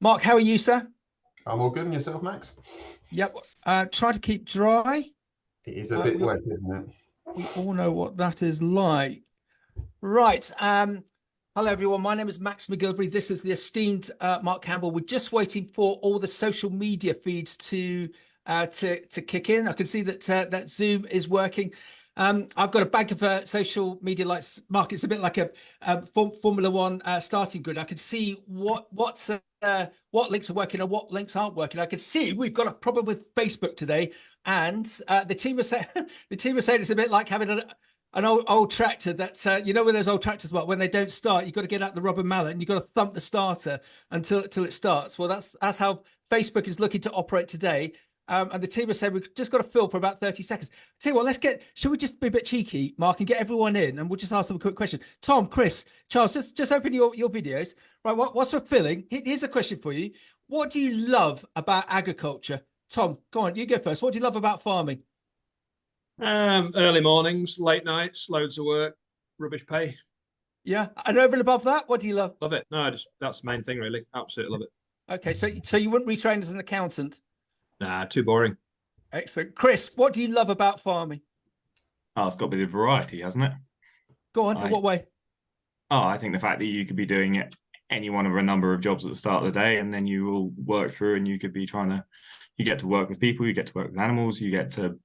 Mark, how are you, sir? I'm all good. And yourself, Max? Yep. Try to keep dry. It is a Uh, bit we wet, isn't it? we all know what that is like. Right. Hello, everyone. My name is Max McGilvery. This is the esteemed Mark Campbell. We're just waiting for all the social media feeds to kick in. I can see that that Zoom is working. I've got a bank of social media lights. Mark, it's a bit like a Formula One starting grid. I can see what links are working and what links aren't working. I can see we've got a problem with Facebook today, and the team are saying the team are saying it's a bit like having an old tractor that you know where those old tractors work when they don't start. You've got to get out the rubber mallet and you've got to thump the starter until it starts. Well, that's how Facebook is looking to operate today. And the team has said we've just got to fill for about 30 seconds. Tell you what, should we just be a bit cheeky, Mark, and get everyone in, and we'll just ask them a quick question. Tom, Chris, Charles, just open your videos. Right, what's for filling? Here's a question for you. What do you love about agriculture? Tom, go on, you go first. What do you love about farming? Early mornings, late nights, loads of work, rubbish pay. Yeah, and over and above that, what do you love? Love it. No, that's the main thing, really. Absolutely love it. Okay, so you wouldn't retrain as an accountant? Nah, too boring. Excellent. Chris, what do you love about farming? Oh, it's got a bit of variety, hasn't it? Go on, in what way? I think the fact that you could be doing it any one of a number of jobs at the start of the day, and then you will work through, and you could be you get to work with people, you get to work with animals, you get to,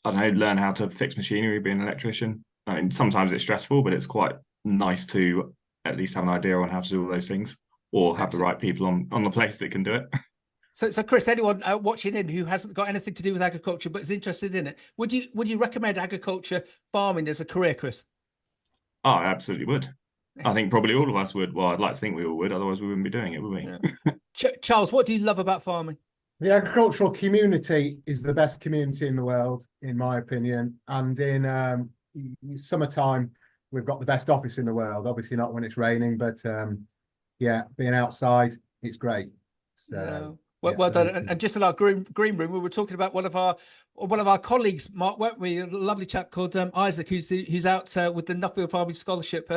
I don't know, learn how to fix machinery, be an electrician. I mean, sometimes it's stressful, but it's quite nice to at least have an idea on how to do all those things, or have the right people on the place that can do it. So Chris, anyone watching in who hasn't got anything to do with agriculture but is interested in it, would you recommend agriculture farming as a career, Chris? Oh, I absolutely would. I think probably all of us would. Well, I'd like to think we all would. Otherwise, we wouldn't be doing it, would we? Yeah. Charles, what do you love about farming? The agricultural community is the best community in the world, in my opinion. And in summertime, we've got the best office in the world. Obviously not when it's raining, but yeah, being outside, it's great. So well done. And just in our green room, we were talking about one of our colleagues, Mark, weren't we? A lovely chap called Isaac, who's out with the Nuffield Farming Scholarship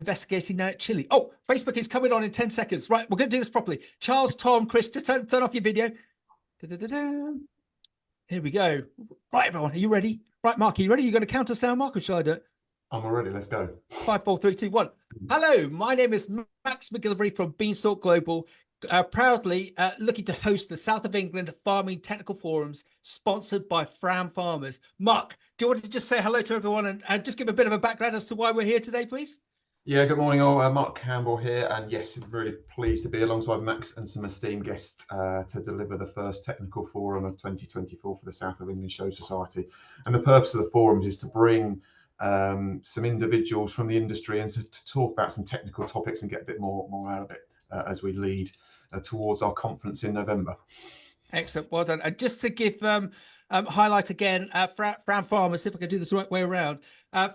investigating now at Chile. Oh, Facebook is coming on in 10 seconds. Right, we're going to do this properly. Charles, Tom, Chris, just turn off your video. Here we go. Right, everyone, are you ready? Right, Mark, are you ready? You're going to count us down, Mark, or shall I do it? I'm all ready. Let's go. 5, 4, 3, 2, 1. Hello, my name is Max McGilvery from Beanstalk Global. Proudly looking to host the South of England Farming Technical Forums sponsored by Fram Farmers. Mark, do you want to just say hello to everyone and just give a bit of a background as to why we're here today, please? Yeah, good morning all. Mark Campbell here, and yes, really pleased to be alongside Max and some esteemed guests to deliver the first technical forum of 2024 for the South of England Show Society. And the purpose of the forums is to bring some individuals from the industry and to talk about some technical topics and get a bit more out of it as we lead towards our conference in November. Excellent, well done. And just to give highlight again, Fram Farmers, if I can do this the right way around.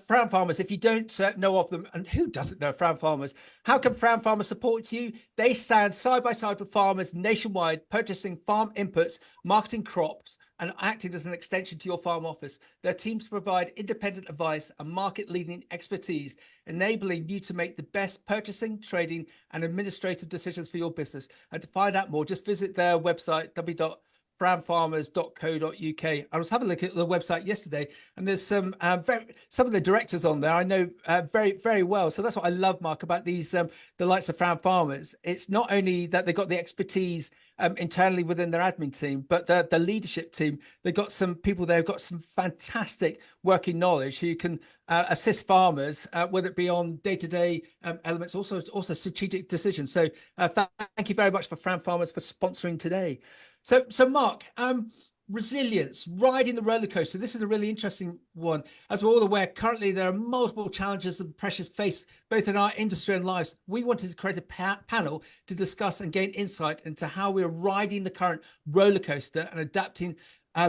Fram Farmers, if you don't know of them, and who doesn't know Fram Farmers, how can Fram Farmers support you? They stand side by side with farmers nationwide, purchasing farm inputs, marketing crops, and acting as an extension to your farm office. Their teams provide independent advice and market-leading expertise, enabling you to make the best purchasing, trading, and administrative decisions for your business. And to find out more, just visit their website, www.framfarmers.co.uk. I was having a look at the website yesterday, and there's some of the directors on there I know very, very well. So that's what I love, Mark, about these the likes of Fram Farmers. It's not only that they've got the expertise internally within their admin team, but the leadership team, they've got some people there who've got some fantastic working knowledge who can assist farmers, whether it be on day-to-day elements, also strategic decisions. So thank you very much for Fram Farmers for sponsoring today. So Mark, resilience, riding the roller coaster. This is a really interesting one. As we're all aware, currently there are multiple challenges and pressures faced both in our industry and lives. We wanted to create a panel to discuss and gain insight into how we're riding the current roller coaster and adapting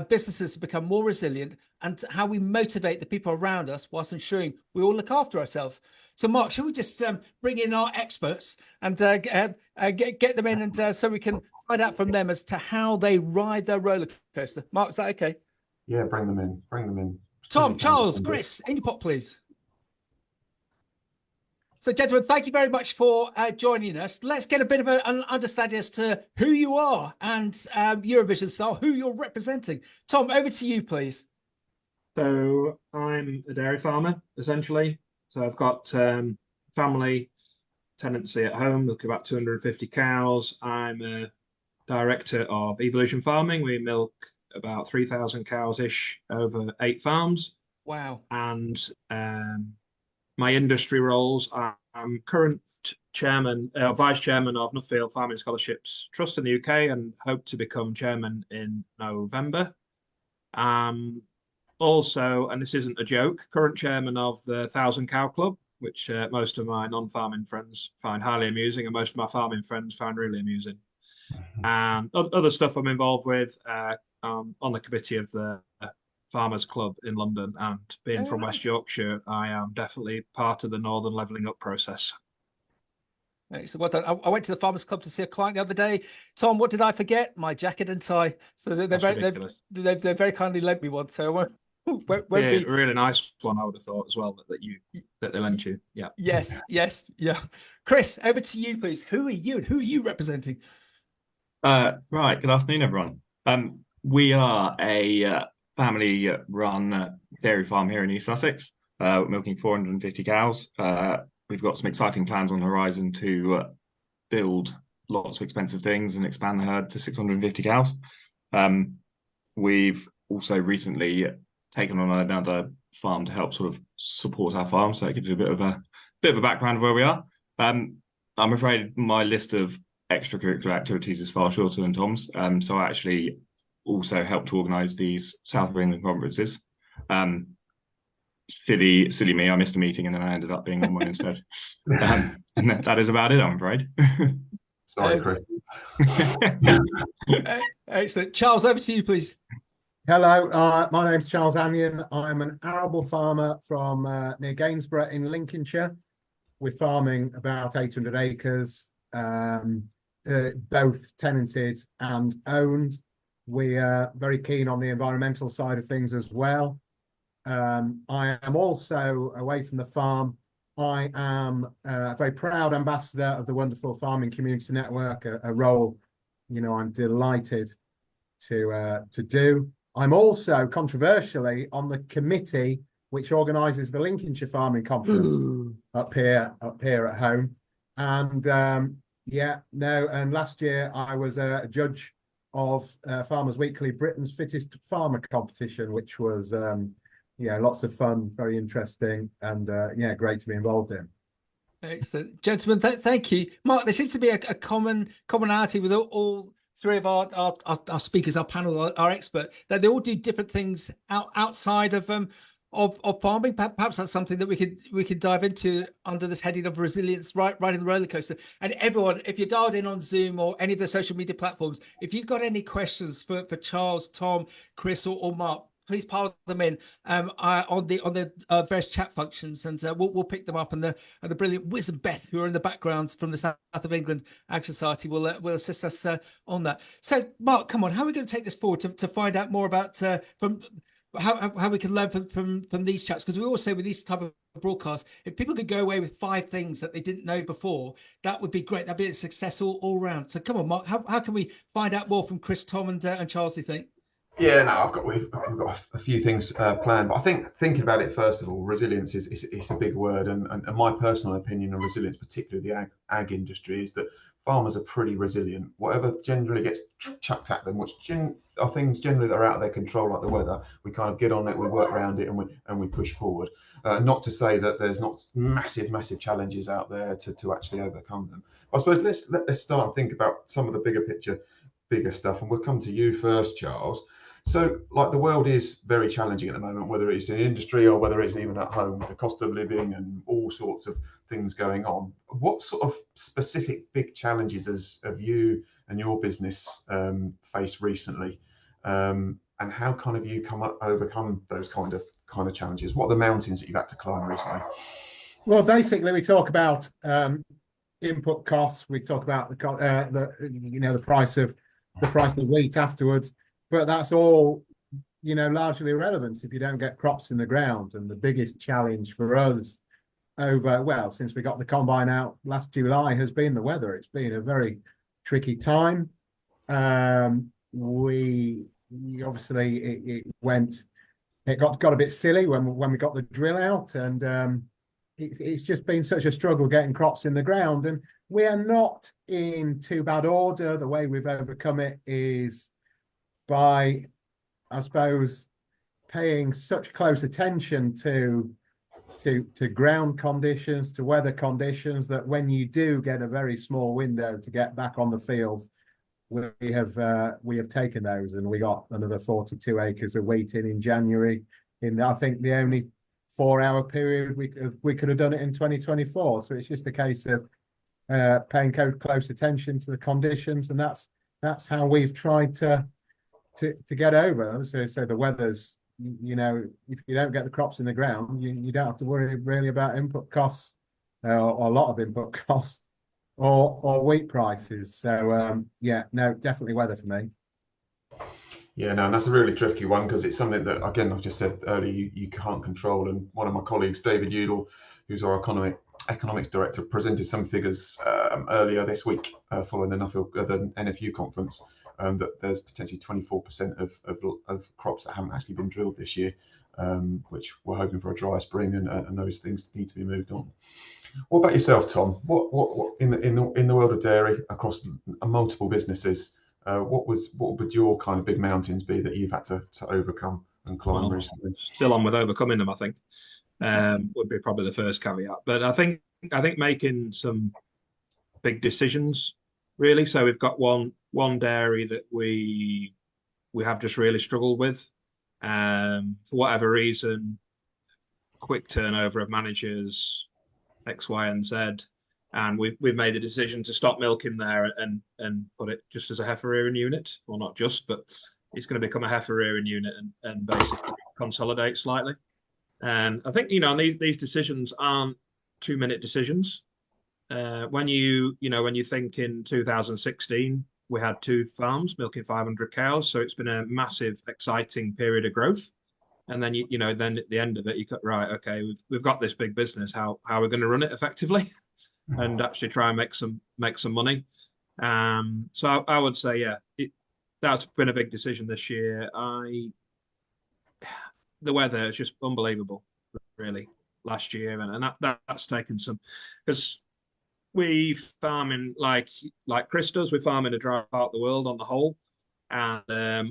businesses to become more resilient, and how we motivate the people around us whilst ensuring we all look after ourselves. So, Mark, should we just bring in our experts and get them in, and so we can find out from them as to how they ride their roller coaster? Mark, is that okay? Yeah, bring them in. Bring them in. Tom, Charles, Chris, in your pot, please. So, gentlemen, thank you very much for joining us. Let's get a bit of an understanding as to who you are and Eurovision style, who you're representing. Tom, over to you, please. So I'm a dairy farmer, essentially. So I've got family tenancy at home, look about 250 cows. I'm a director of Evolution Farming. We milk about 3,000 cows-ish over 8 farms. Wow. And my industry roles, I'm current chairman, vice chairman of Nuffield Farming Scholarships Trust in the UK and hope to become chairman in November. Also, and this isn't a joke, current chairman of the 1,000 Cow Club, which most of my non-farming friends find highly amusing and most of my farming friends find really amusing. And other stuff I'm involved with, on the committee of the Farmers Club in London, and being from West Yorkshire, I am definitely part of the Northern Levelling Up process. So well done. I went to the Farmers Club to see a client the other day. Tom, what did I forget? My jacket and tie. So they're very kindly lent me one. So I won't be... a really nice one, I would have thought as well, that they lent you. Yeah. Yes. Yeah. Chris, over to you, please. Who are you and who are you representing? Right. Good afternoon, everyone. We are a family-run dairy farm here in East Sussex. We're milking 450 cows. We've got some exciting plans on the horizon to build lots of expensive things and expand the herd to 650 cows. We've also recently taken on another farm to help sort of support our farm, so it gives you a bit of a background of where we are. I'm afraid my list of extracurricular activities is far shorter than Tom's. So I actually also helped to organise these South of England conferences. Silly me, I missed a meeting and then I ended up being on one instead. And that is about it, I'm afraid. Sorry, Chris. Excellent. Charles, over to you, please. Hello, my name's Charles Anyan. I'm an arable farmer from near Gainsborough in Lincolnshire. We're farming about 800 acres, both tenanted and owned. We are very keen on the environmental side of things as well. I am also, away from the farm, I am a very proud ambassador of the wonderful Farming Community Network, a role, I'm delighted to do. I'm also, controversially, on the committee which organises the Lincolnshire Farming Conference up here at home. And and last year I was a judge of Farmers Weekly Britain's Fittest Farmer competition, which was lots of fun, very interesting, and great to be involved in. Excellent. Gentlemen, thank you. Mark, there seems to be a commonality with all three of our speakers, our panel, our expert, that they all do different things outside of farming. Perhaps that's something that we could dive into under this heading of resilience, right in the roller coaster. And everyone, if you're dialed in on Zoom or any of the social media platforms, if you've got any questions for Charles, Tom, Chris, or Mark, please pile them in on the various chat functions, and we'll pick them up. And the brilliant Wiz and Beth, who are in the background from the South of England Ag Society, will assist us on that. So, Mark, come on, how are we going to take this forward to find out more about from how we can learn from these chats? Because we always say with these type of broadcasts, if people could go away with 5 things that they didn't know before, that would be great. That'd be a success all round. So, come on, Mark, how can we find out more from Chris, Tom, and Charles? Do you think? Yeah, no, we've got a few things planned, but I think thinking about it, first of all, resilience is a big word, and my personal opinion on resilience, particularly the ag industry, is that farmers are pretty resilient. Whatever generally gets chucked at them, which are things generally that are out of their control, like the weather, we kind of get on it, we work around it, and we push forward. Not to say that there's not massive challenges out there to actually overcome them. I suppose let's start and think about some of the bigger stuff, and we'll come to you first, Charles. So, like, the world is very challenging at the moment, whether it's in industry or whether it's even at home, with the cost of living and all sorts of things going on. What sort of specific big challenges have you and your business faced recently, and how kind of you overcome those kind of challenges? What are the mountains that you've had to climb recently? Well, basically, we talk about input costs. We talk about the price of wheat afterwards. But that's all, largely irrelevant if you don't get crops in the ground. And the biggest challenge for us since we got the combine out last July has been the weather. It's been a very tricky time. We obviously it got a bit silly when we got the drill out, and it's just been such a struggle getting crops in the ground, and we are not in too bad order. The way we've overcome it is by, I suppose, paying such close attention to ground conditions, to weather conditions, that when you do get a very small window to get back on the field, we have taken those, and we got another 42 acres of wheat in January. In I think the only 4-hour period we could have done it in 2024. So it's just a case of paying close attention to the conditions, and that's how we've tried to get over. So the weather's, if you don't get the crops in the ground, you don't have to worry really about input costs, or a lot of input costs, or wheat prices. So no, definitely weather for me. Yeah, no, and that's a really tricky one, because it's something that, again, I've just said earlier, you can't control. And one of my colleagues, David Udall, who's our economics director, presented some figures earlier this week following the NFU conference, that there's potentially 24% of crops that haven't actually been drilled this year, which we're hoping for a dry spring, and those things need to be moved on. What about yourself, Tom? What in the world of dairy across multiple businesses? What would your kind of big mountains be that you've had to overcome and climb recently? Still on with overcoming them, I think, would be probably the first caveat. But I think making some big decisions, really. So we've got one dairy that we have just really struggled with, for whatever reason, quick turnover of managers, X, Y, and Z. And we've made the decision to stop milking there and put it just as a heifer rearing unit. Well, not just, but it's going to become a heifer rearing unit and basically consolidate slightly. And I think, these decisions aren't 2-minute decisions. When you think in 2016, we had 2 farms milking 500 cows. So it's been a massive, exciting period of growth. And then, then at the end of it, you cut, right, okay, we've got this big business. How are we going to run it effectively? And actually try and make some money. So I would say, that's been a big decision this year. The weather is just unbelievable, really, last year, and that's taken some, because we farm in like Chris does. We farm in a dry part of the world on the whole, and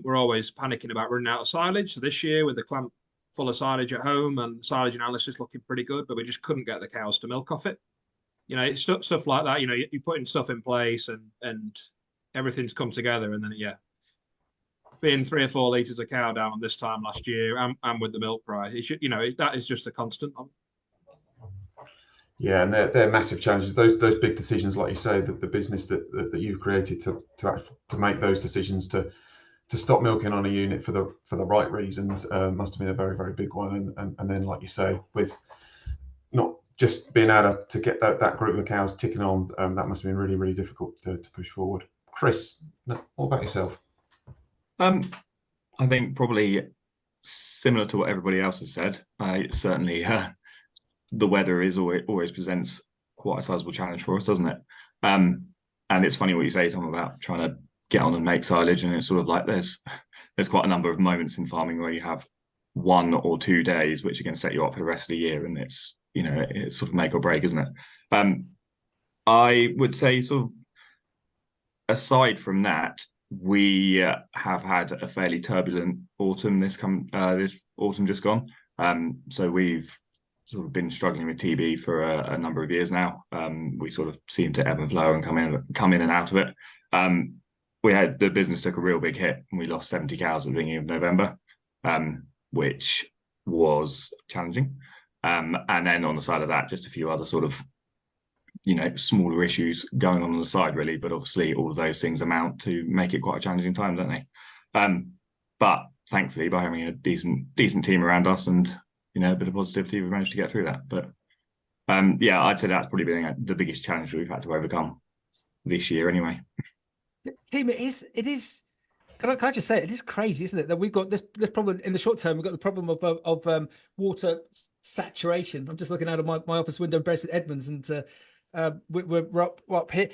we're always panicking about running out of silage. So this year, with the clamp full of silage at home and silage analysis looking pretty good, but we just couldn't get the cows to milk off it. It's stuff like that. You're putting stuff in place, and everything's come together, and then being 3 or 4 litres of cow down this time last year, and with the milk price, that is just a constant. Yeah, and they're massive challenges. Those big decisions, like you say, that the business that you've created to make those decisions to stop milking on a unit for the right reasons must have been a very, very big one. And then, like you say, with not just being able to get that group of cows ticking on, that must have been really, really difficult to push forward. Chris, what about yourself? I think probably similar to what everybody else has said. Certainly, the weather always presents quite a sizable challenge for us, doesn't it? And it's funny what you say, Tom, about trying to get on and make silage, and it's sort of like there's quite a number of moments in farming where you have 1 or 2 days which are going to set you up for the rest of the year, and it's sort of make or break, isn't it? I would say, sort of aside from that, we have had a fairly turbulent autumn this autumn just gone. So we've sort of been struggling with TB for a number of years now. We sort of seem to ebb and flow and come in and out of it. The business took a real big hit, and we lost 70 cows at the beginning of November, which was challenging. And then on the side of that, just a few other sort of, smaller issues going on the side, really. But obviously, all of those things amount to make it quite a challenging time, don't they? But thankfully, by having a decent team around us and a bit of positivity, we managed to get through that. But I'd say that's probably been the biggest challenge we've had to overcome this year, anyway. Team, it is Can I just say it is crazy, isn't it, that we've got this problem in the short term. We've got the problem of water saturation. I'm just looking out of my office window in St Edmunds, and we're up here.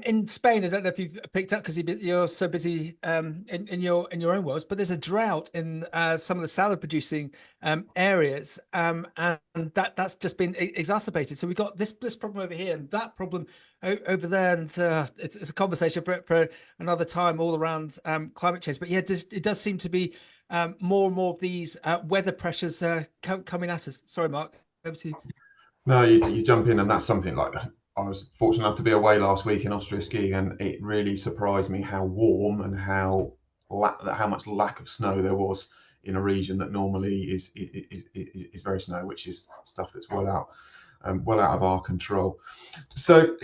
In Spain, I don't know if you've picked up because you're so busy in your own worlds, but there's a drought in some of the salad producing areas, and that's just been exacerbated. So we've got this problem over here and that problem over there, and it's a conversation for another time all around climate change. But yeah, it does seem to be more and more of these weather pressures coming at us. Sorry, Mark, over to you. No, you jump in, and that's something like I was fortunate enough to be away last week in Austria skiing, and it really surprised me how warm and how much lack of snow there was in a region that normally is very snow, which is stuff that's well out of our control. So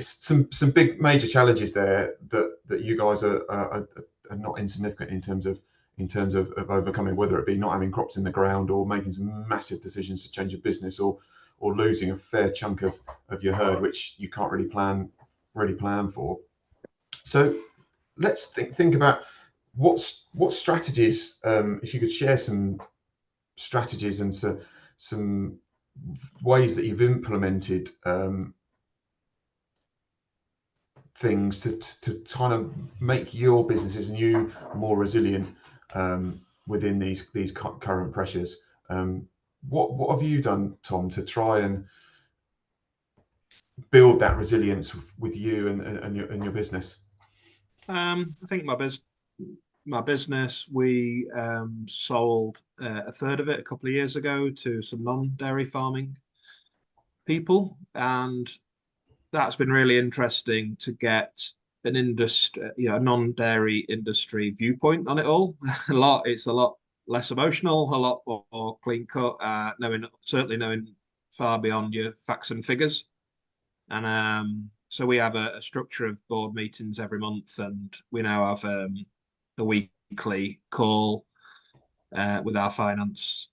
some big major challenges there that you guys are not insignificant in terms of overcoming, whether it be not having crops in the ground or making some massive decisions to change your business, or losing a fair chunk of your herd, which you can't really plan for. So let's think about what strategies, if you could share some strategies and some ways that you've implemented things to kind of make your businesses and you more resilient within these current pressures. What have you done, Tom, to try and build that resilience with you and your business? I think my business, we sold a third of it a couple of years ago to some non-dairy farming people, and that's been really interesting to get an industry, a non-dairy industry viewpoint on it all. It's a lot less emotional, a lot more clean cut, certainly knowing far beyond your facts and figures. And so we have a structure of board meetings every month, and we now have a weekly call with our finance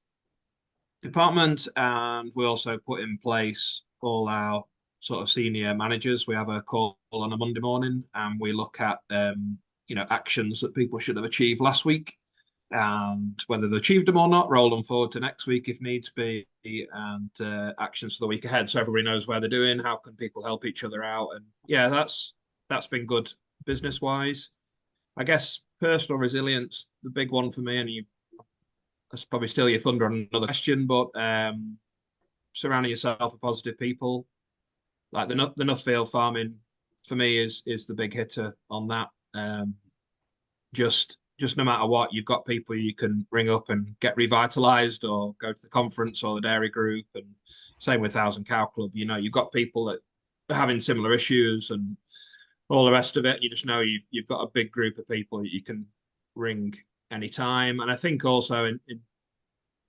department, and we also put in place all our sort of senior managers. We have a call on a Monday morning, and we look at actions that people should have achieved last week, and whether they achieved them or not, roll them forward to next week if needs be, and actions for the week ahead, so everybody knows where they're doing, how can people help each other out. And yeah, that's been good business wise. I guess personal resilience, the big one for me, and that's probably still your thunder on another question, but surrounding yourself with positive people. Like the Nuffield farming for me is the big hitter on that. Just no matter what, you've got people you can ring up and get revitalized, or go to the conference or the dairy group. And same with Thousand Cow Club. You've got people that are having similar issues and all the rest of it. You just know you've got a big group of people that you can ring anytime. And I think also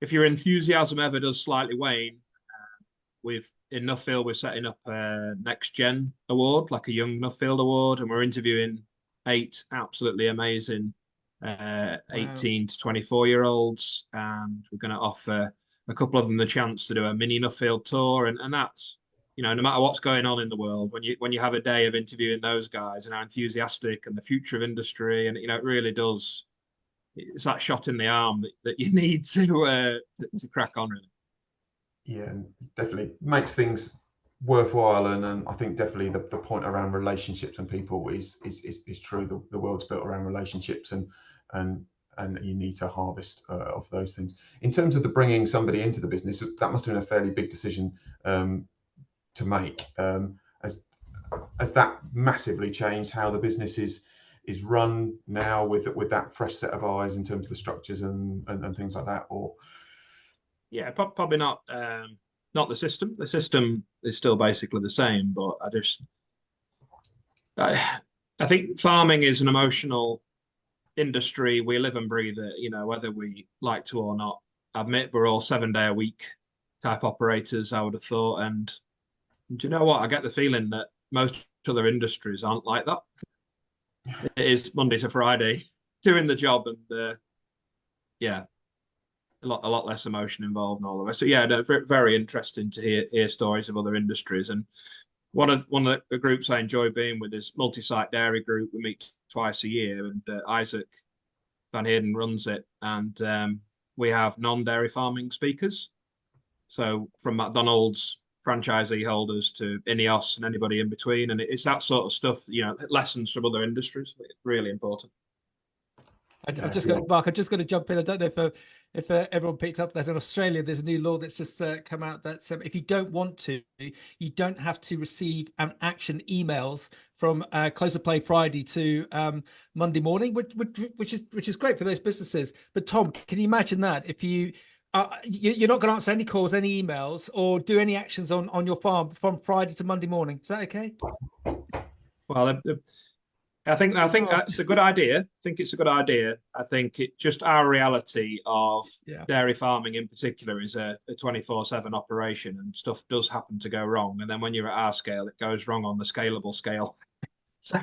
if your enthusiasm ever does slightly wane, in Nuffield, we're setting up a next gen award, like a young Nuffield award, and we're interviewing 8 absolutely amazing 18 to 24-year-olds, and we're going to offer a couple of them the chance to do a mini Nuffield tour. And that's, no matter what's going on in the world, when you have a day of interviewing those guys and how enthusiastic and the future of industry, and it really does, it's that shot in the arm that you need to crack on, really. Yeah, and definitely makes things worthwhile, and I think definitely the point around relationships and people is true. The world's built around relationships, and you need to harvest of those things. In terms of the bringing somebody into the business, that must have been a fairly big decision to make. Has that massively changed how the business is run now with that fresh set of eyes in terms of the structures and things like that? Or yeah, probably not. Not the system. The system is still basically the same, but I think farming is an emotional industry. We live and breathe it, whether we like to or not. I admit we're all 7-day-a-week type operators, I would have thought. And do you know what? I get the feeling that most other industries aren't like that. It is Monday to Friday, doing the job, and yeah, a lot less emotion involved and all the rest. So yeah, very interesting to hear stories of other industries. And one of the groups I enjoy being with is Multi-Site Dairy Group. We meet twice a year, and Isaac Van Heerden runs it, and we have non-dairy farming speakers. So from McDonald's franchisee holders to Ineos and anybody in between, and it's that sort of stuff. Lessons from other industries. It's really important. I've just got Mark. I'm just going to jump in. I don't know if everyone picked up that in Australia there's a new law that's just come out that if you don't want to, you don't have to receive action emails from close of play Friday to Monday morning, which is great for those businesses. But Tom, can you imagine that if you're not going to answer any calls, any emails, or do any actions on your farm from Friday to Monday morning? Is that okay? Well, I think that's a good idea. I think it's a good idea. I think it just our reality of dairy farming in particular is a 24/7 operation, and stuff does happen to go wrong. And then when you're at our scale, it goes wrong on the scalable scale. So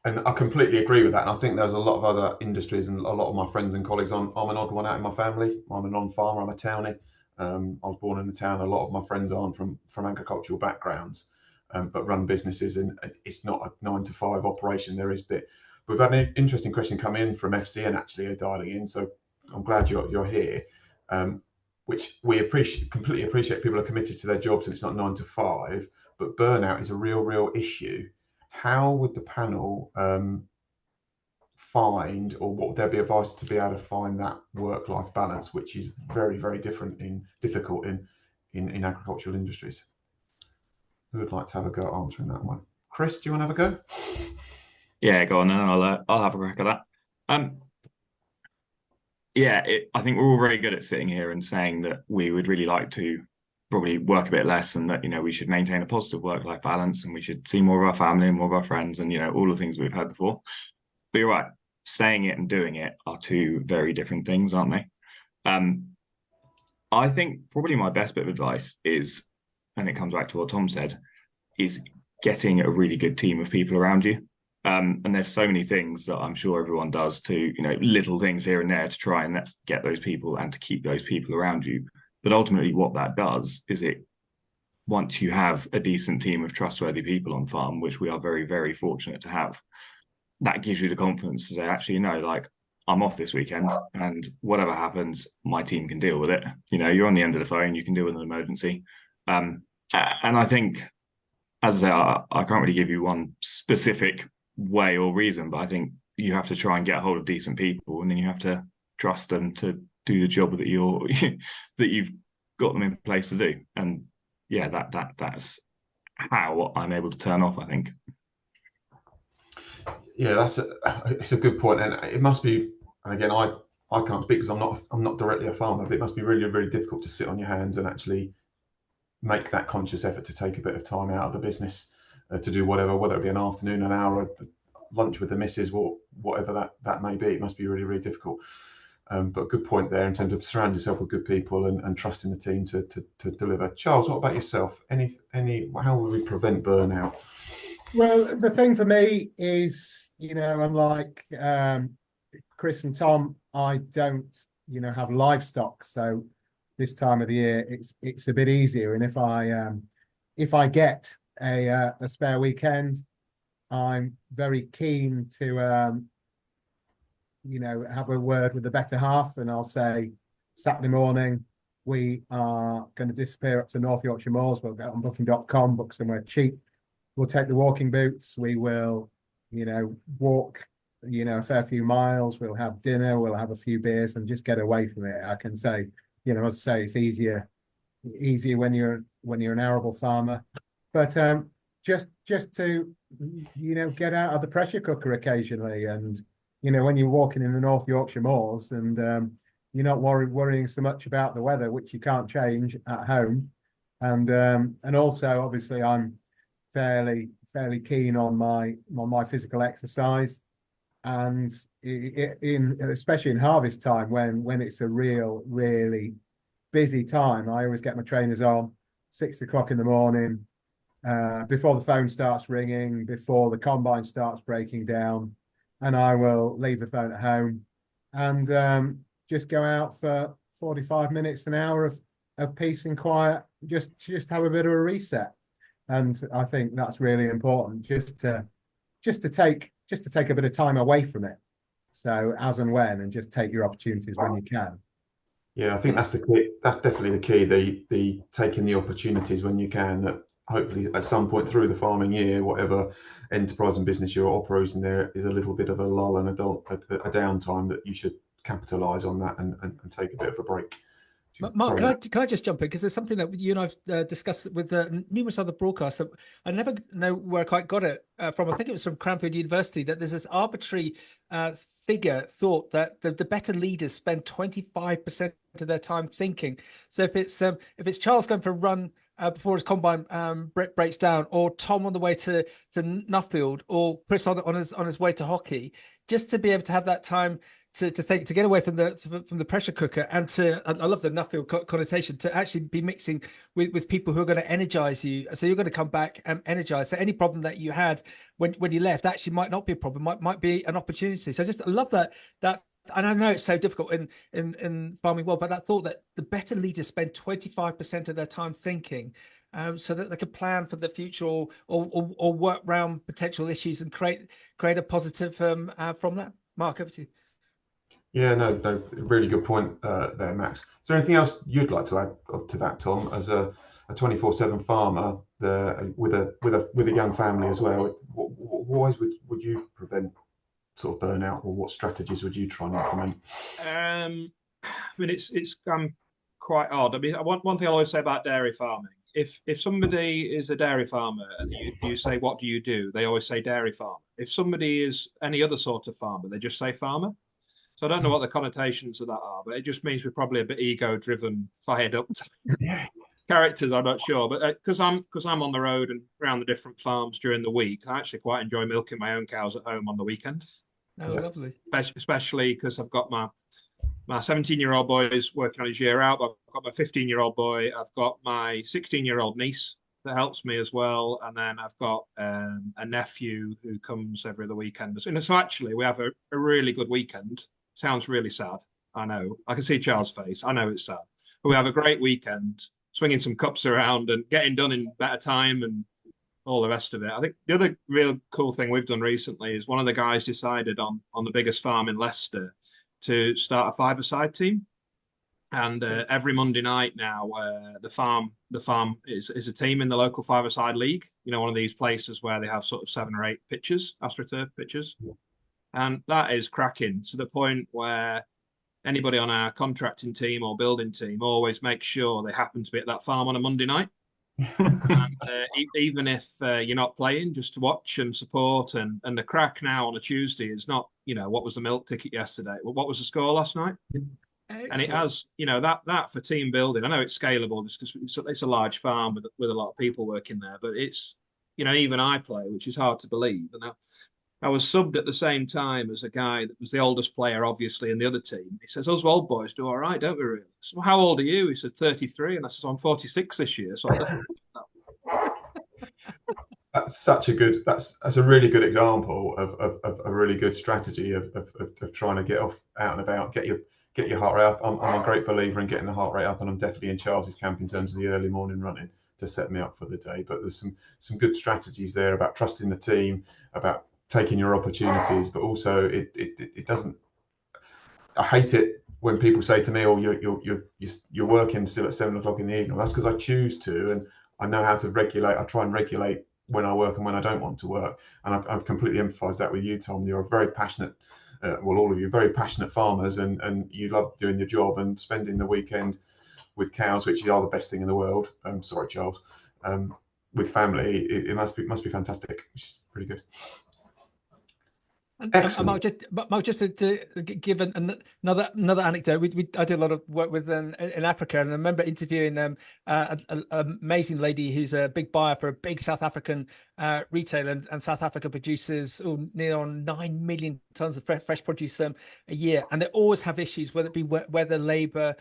and I completely agree with that. And I think there's a lot of other industries and a lot of my friends and colleagues. I'm an odd one out in my family. I'm a non-farmer. I'm a townie. I was born in a town. A lot of my friends aren't from agricultural backgrounds. But run businesses, and it's not a 9-to-5 operation. There is bit. We've had an interesting question come in from FCN actually dialing in, so I'm glad you're here. Which we completely appreciate. People are committed to their jobs, and it's not 9-to-5. But burnout is a real issue. How would the panel find, or what would there be advice to be able to find that work-life balance, which is very difficult in agricultural industries? Who would like to have a go at answering that one? Chris, do you want to have a go? Yeah, go on, and I'll have a crack at that. I think we're all very good at sitting here and saying that we would really like to probably work a bit less, and that we should maintain a positive work-life balance, and we should see more of our family and more of our friends, and all the things we've had before. But you're right, saying it and doing it are two very different things, aren't they? I think probably my best bit of advice is, and it comes back to what Tom said, is getting a really good team of people around you. And there's so many things that I'm sure everyone does to, little things here and there to try and get those people and to keep those people around you. But ultimately what that does is once you have a decent team of trustworthy people on farm, which we are very, very fortunate to have, that gives you the confidence to say, actually, I'm off this weekend, and whatever happens, my team can deal with it. You're on the end of the phone, you can deal with an emergency. And I think, as I say, I can't really give you one specific way or reason, but I think you have to try and get a hold of decent people, and then you have to trust them to do the job that you've got them in place to do. And that's how I'm able to turn off, I think. Yeah, it's a good point, and it must be. And again, I can't speak because I'm not directly a farmer, but it must be really, really difficult to sit on your hands and actually make that conscious effort to take a bit of time out of the business to do whatever, whether it be an afternoon, an hour, lunch with the missus, whatever that may be. It must be really, really difficult. But a good point there in terms of surround yourself with good people and trusting the team to deliver. Charles, what about yourself? How will we prevent burnout? Well, the thing for me is, I'm like Chris and Tom. I don't, have livestock, so this time of the year it's a bit easier. And if I get a spare weekend, I'm very keen to have a word with the better half, and I'll say Saturday morning we are going to disappear up to North Yorkshire Moors. We'll get on booking.com, book somewhere cheap. We'll take the walking boots. We will, walk, a fair few miles. We'll have dinner. We'll have a few beers and just get away from it. I can say, as I say, it's easier when you're an arable farmer, but just to get out of the pressure cooker occasionally, and when you're walking in the North Yorkshire Moors and you're not worrying so much about the weather, which you can't change at home, and also obviously I'm fairly keen on my physical exercise, and especially in harvest time when it's a really busy time, I always get my trainers on 6 o'clock in the morning, before the phone starts ringing, before the combine starts breaking down, and I will leave the phone at home and just go out for 45 minutes, an hour of peace and quiet, just have a bit of a reset. And I think that's really important, just to take a bit of time away from it. So as and when, and just take your opportunities when you can. Yeah, I think that's the key. That's definitely the key. The taking the opportunities when you can. That hopefully at some point through the farming year, whatever enterprise and business you're operating, there is a little bit of a lull and a downtime that you should capitalise on that and take a bit of a break. Mark, can I just jump in, because there's something that you and I've discussed with numerous other broadcasts that I never know where I quite got it from. I think it was from Cranfield University, that there's this arbitrary figure thought that the better leaders spend 25% of their time thinking. So if it's Charles going for a run before his combine breaks down, or Tom on the way to Nuffield, or Chris on his way to hockey, just to be able to have that time to think, to get away from the pressure cooker, and I love the Nuffield connotation, to actually be mixing with people who are going to energize you. So you're going to come back energized. So any problem that you had when you left actually might not be a problem, might be an opportunity. So I love that. And I know it's so difficult in farming world, but that thought that the better leaders spend 25% of their time thinking, so that they can plan for the future, or work around potential issues and create a positive from that. Mark, over to you. Yeah, no, really good point there, Max. Is there anything else you'd like to add to that, Tom, as a 24/7 farmer with a young family as well? What ways would you prevent sort of burnout, or what strategies would you try and implement? I mean, it's quite odd. I mean, one thing I always say about dairy farming: if somebody is a dairy farmer and you say, "What do you do?" they always say dairy farmer. If somebody is any other sort of farmer, they just say farmer. So I don't know what the connotations of that are, but it just means we're probably a bit ego-driven, fired up characters. I'm not sure, but because I'm on the road and around the different farms during the week, I actually quite enjoy milking my own cows at home on the weekend. Oh, lovely! Especially because I've got my 17-year-old boy is working on his year out. I've got my 15-year-old boy. I've got my 16-year-old niece that helps me as well, and then I've got a nephew who comes every other weekend. So actually, we have a really good weekend. Sounds really sad. I know. I can see Charles' face. I know it's sad. But we have a great weekend, swinging some cups around and getting done in better time and all the rest of it. I think the other real cool thing we've done recently is one of the guys decided on the biggest farm in Leicester to start a five-a-side team. And every Monday night now, the farm is a team in the local five-a-side league. You know, one of these places where they have sort of 7 or 8 pitches, AstroTurf pitches. Yeah. And that is cracking, to the point where anybody on our contracting team or building team always makes sure they happen to be at that farm on a Monday night. And even if you're not playing, just to watch and support. And the crack now on a Tuesday is not, what was the milk ticket yesterday? Well, what was the score last night? Excellent. And it has, that for team building. I know it's scalable just because it's a large farm with a lot of people working there, but it's, even I play, which is hard to believe. And I was subbed at the same time as a guy that was the oldest player, obviously, in the other team. He says, "Those old boys do all right, don't we, really?" So, "How old are you?" He said, 33. And I said, "I'm 46 this year." So that's a really good example of a really good strategy of trying to get out and about, get your heart rate up. I'm a great believer in getting the heart rate up, and I'm definitely in Charles's camp in terms of the early morning running to set me up for the day. But there's some good strategies there about trusting the team, about taking your opportunities, but also it doesn't. I hate it when people say to me, "Oh, you're working still at 7 o'clock in the evening." Well, that's because I choose to, and I know how to regulate. I try and regulate when I work and when I don't want to work, and I've completely emphasised that with you, Tom. You're a very passionate, all of you, very passionate farmers, and you love doing your job and spending the weekend with cows, which are the best thing in the world. Sorry, Charles. With family, it must be fantastic. Which is pretty good. Mark, just to give another anecdote. I do a lot of work with in Africa, and I remember interviewing an amazing lady who's a big buyer for a big South African retailer, and South Africa produces near on 9 million tons of fresh produce a year, and they always have issues, whether it be weather, labour,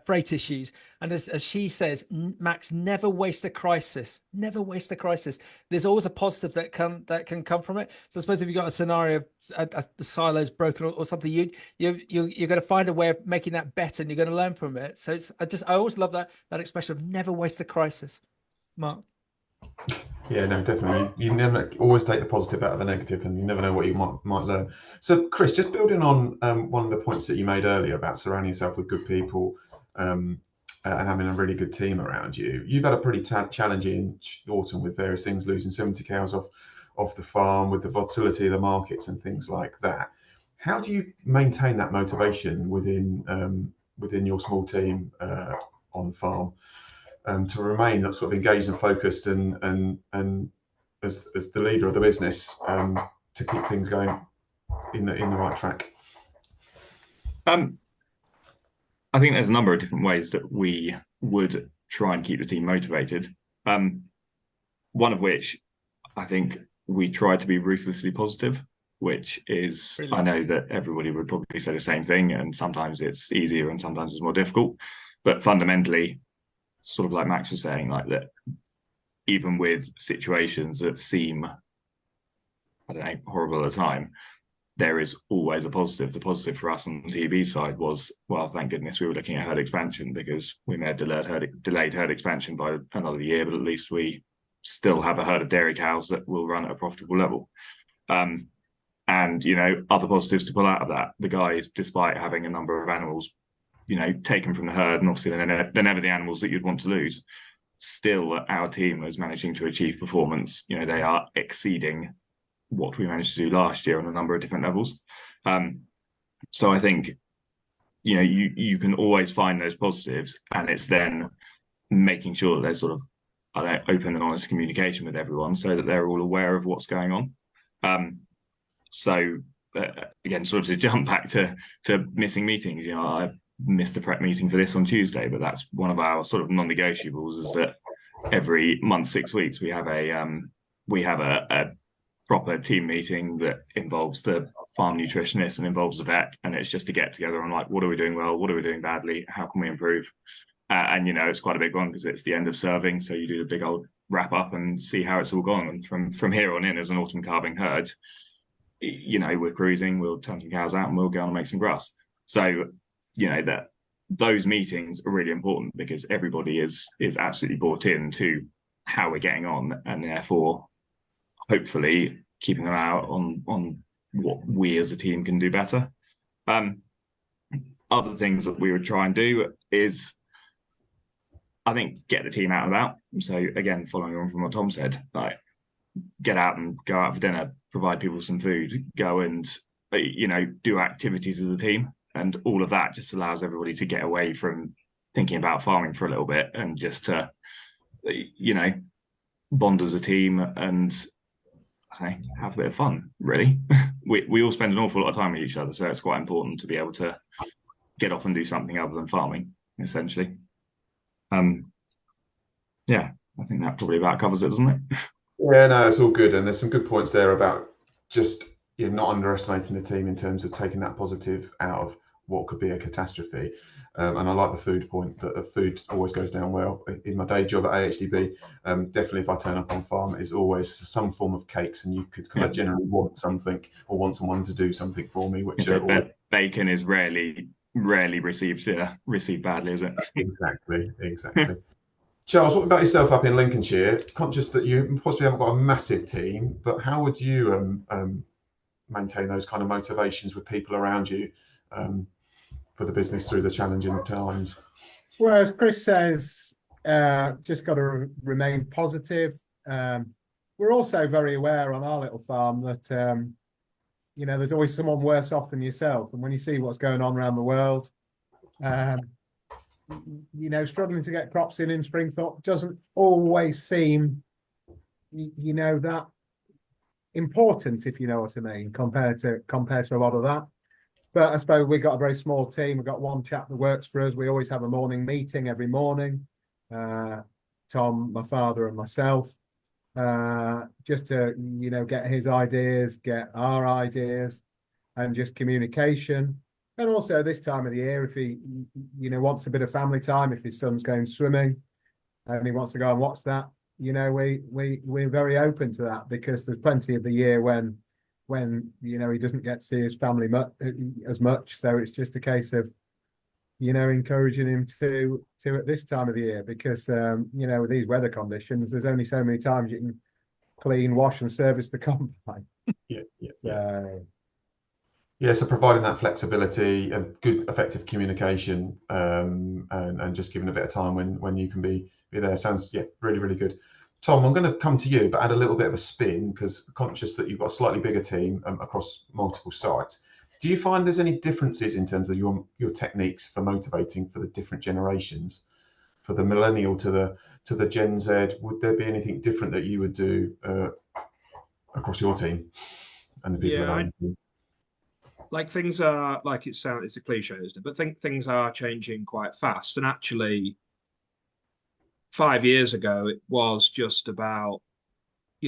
freight issues. And as she says, Max, never waste a crisis. Never waste a crisis. There's always a positive that can come from it. So I suppose if you've got a scenario of the silo's broken or something, you're going to find a way of making that better, and you're going to learn from it. So I always love that expression of never waste a crisis. Mark. Yeah, no, definitely. You never always take the positive out of the negative, and you never know what you might learn. So, Chris, just building on one of the points that you made earlier about surrounding yourself with good people and having a really good team around you. You've had a pretty challenging autumn with various things, losing 70 cows off the farm, with the volatility of the markets and things like that. How do you maintain that motivation within your small team on farm? To remain that sort of engaged and focused and as the leader of the business to keep things going in the right track? I think there's a number of different ways that we would try and keep the team motivated. One of which I think we try to be ruthlessly positive, which is, Brilliant. I know that everybody would probably say the same thing, and sometimes it's easier and sometimes it's more difficult. But fundamentally, sort of like Max was saying, like that, even with situations that seem, I don't know, horrible at the time, there is always a positive. The positive for us on the TB side was, well, thank goodness we were looking at herd expansion, because we may have delayed herd expansion by another year, but at least we still have a herd of dairy cows that will run at a profitable level. And, you know, other positives to pull out of that, the guys, despite having a number of animals, you know, taken from the herd, and obviously they're never the animals that you'd want to lose, still our team is managing to achieve performance. You know, they are exceeding what we managed to do last year on a number of different levels. So I think, you know, you can always find those positives, and it's then making sure that there's sort of open and honest communication with everyone so that they're all aware of what's going on. So again, sort of to jump back to missing meetings, you know, I missed a prep meeting for this on Tuesday, but that's one of our sort of non-negotiables, is that every month, 6 weeks, we have a proper team meeting that involves the farm nutritionist and involves the vet, and it's just to get together on like, what are we doing well, what are we doing badly, how can we improve? And you know, it's quite a big one because it's the end of serving, so you do the big old wrap up and see how it's all gone. And from here on in, as an autumn calving herd, you know, we're cruising, we'll turn some cows out and we'll go on and make some grass. So, you know, that those meetings are really important because everybody is absolutely bought in to how we're getting on, and therefore hopefully keeping an eye out on what we as a team can do better. Other things that we would try and do is, I think, get the team out and about. So again, following on from what Tom said, like get out and go out for dinner, provide people some food, go and, you know, do activities as a team. And all of that just allows everybody to get away from thinking about farming for a little bit and just to, you know, bond as a team and have a bit of fun, really. We all spend an awful lot of time with each other, so it's quite important to be able to get off and do something other than farming, essentially. Yeah, I think that probably about covers it, doesn't it? Yeah, no, it's all good, and there's some good points there about just, you know, not underestimating the team in terms of taking that positive out of what could be a catastrophe. And I like the food point, that the food always goes down well. In my day job at AHDB, definitely if I turn up on farm, it's always some form of cakes, and you could, because I generally want something or want someone to do something for me, which bacon is rarely received badly, is it? Exactly. Charles, what about yourself up in Lincolnshire? Conscious that you possibly haven't got a massive team, but how would you maintain those kind of motivations with people around you for the business through the challenging times? Well, as Chris says, just got to remain positive. We're also very aware on our little farm that, you know, there's always someone worse off than yourself. And when you see what's going on around the world, you know, struggling to get crops in Springthorpe doesn't always seem, you know, that important, if you know what I mean, compared to a lot of that. But I suppose we've got a very small team. We've got one chap that works for us. We always have a morning meeting every morning. Tom, my father, and myself, just to, you know, get his ideas, get our ideas, and just communication. And also this time of the year, if he, you know, wants a bit of family time, if his son's going swimming and he wants to go and watch that, you know, we're very open to that, because there's plenty of the year when you know, he doesn't get to see his family as much. So it's just a case of, you know, encouraging him to at this time of the year, because you know, with these weather conditions, there's only so many times you can clean, wash, and service the combine. Yeah. So So providing that flexibility and good, effective communication, and just giving a bit of time when you can be there sounds really, really good. Tom, I'm going to come to you, but add a little bit of a spin because conscious that you've got a slightly bigger team across multiple sites. Do you find there's any differences in terms of your techniques for motivating for the different generations, for the millennial to the Gen Z? Would there be anything different that you would do across your team and the people around you? Like things are, like it's a cliche, isn't it? But things are changing quite fast. And actually, 5 years ago, it was just about,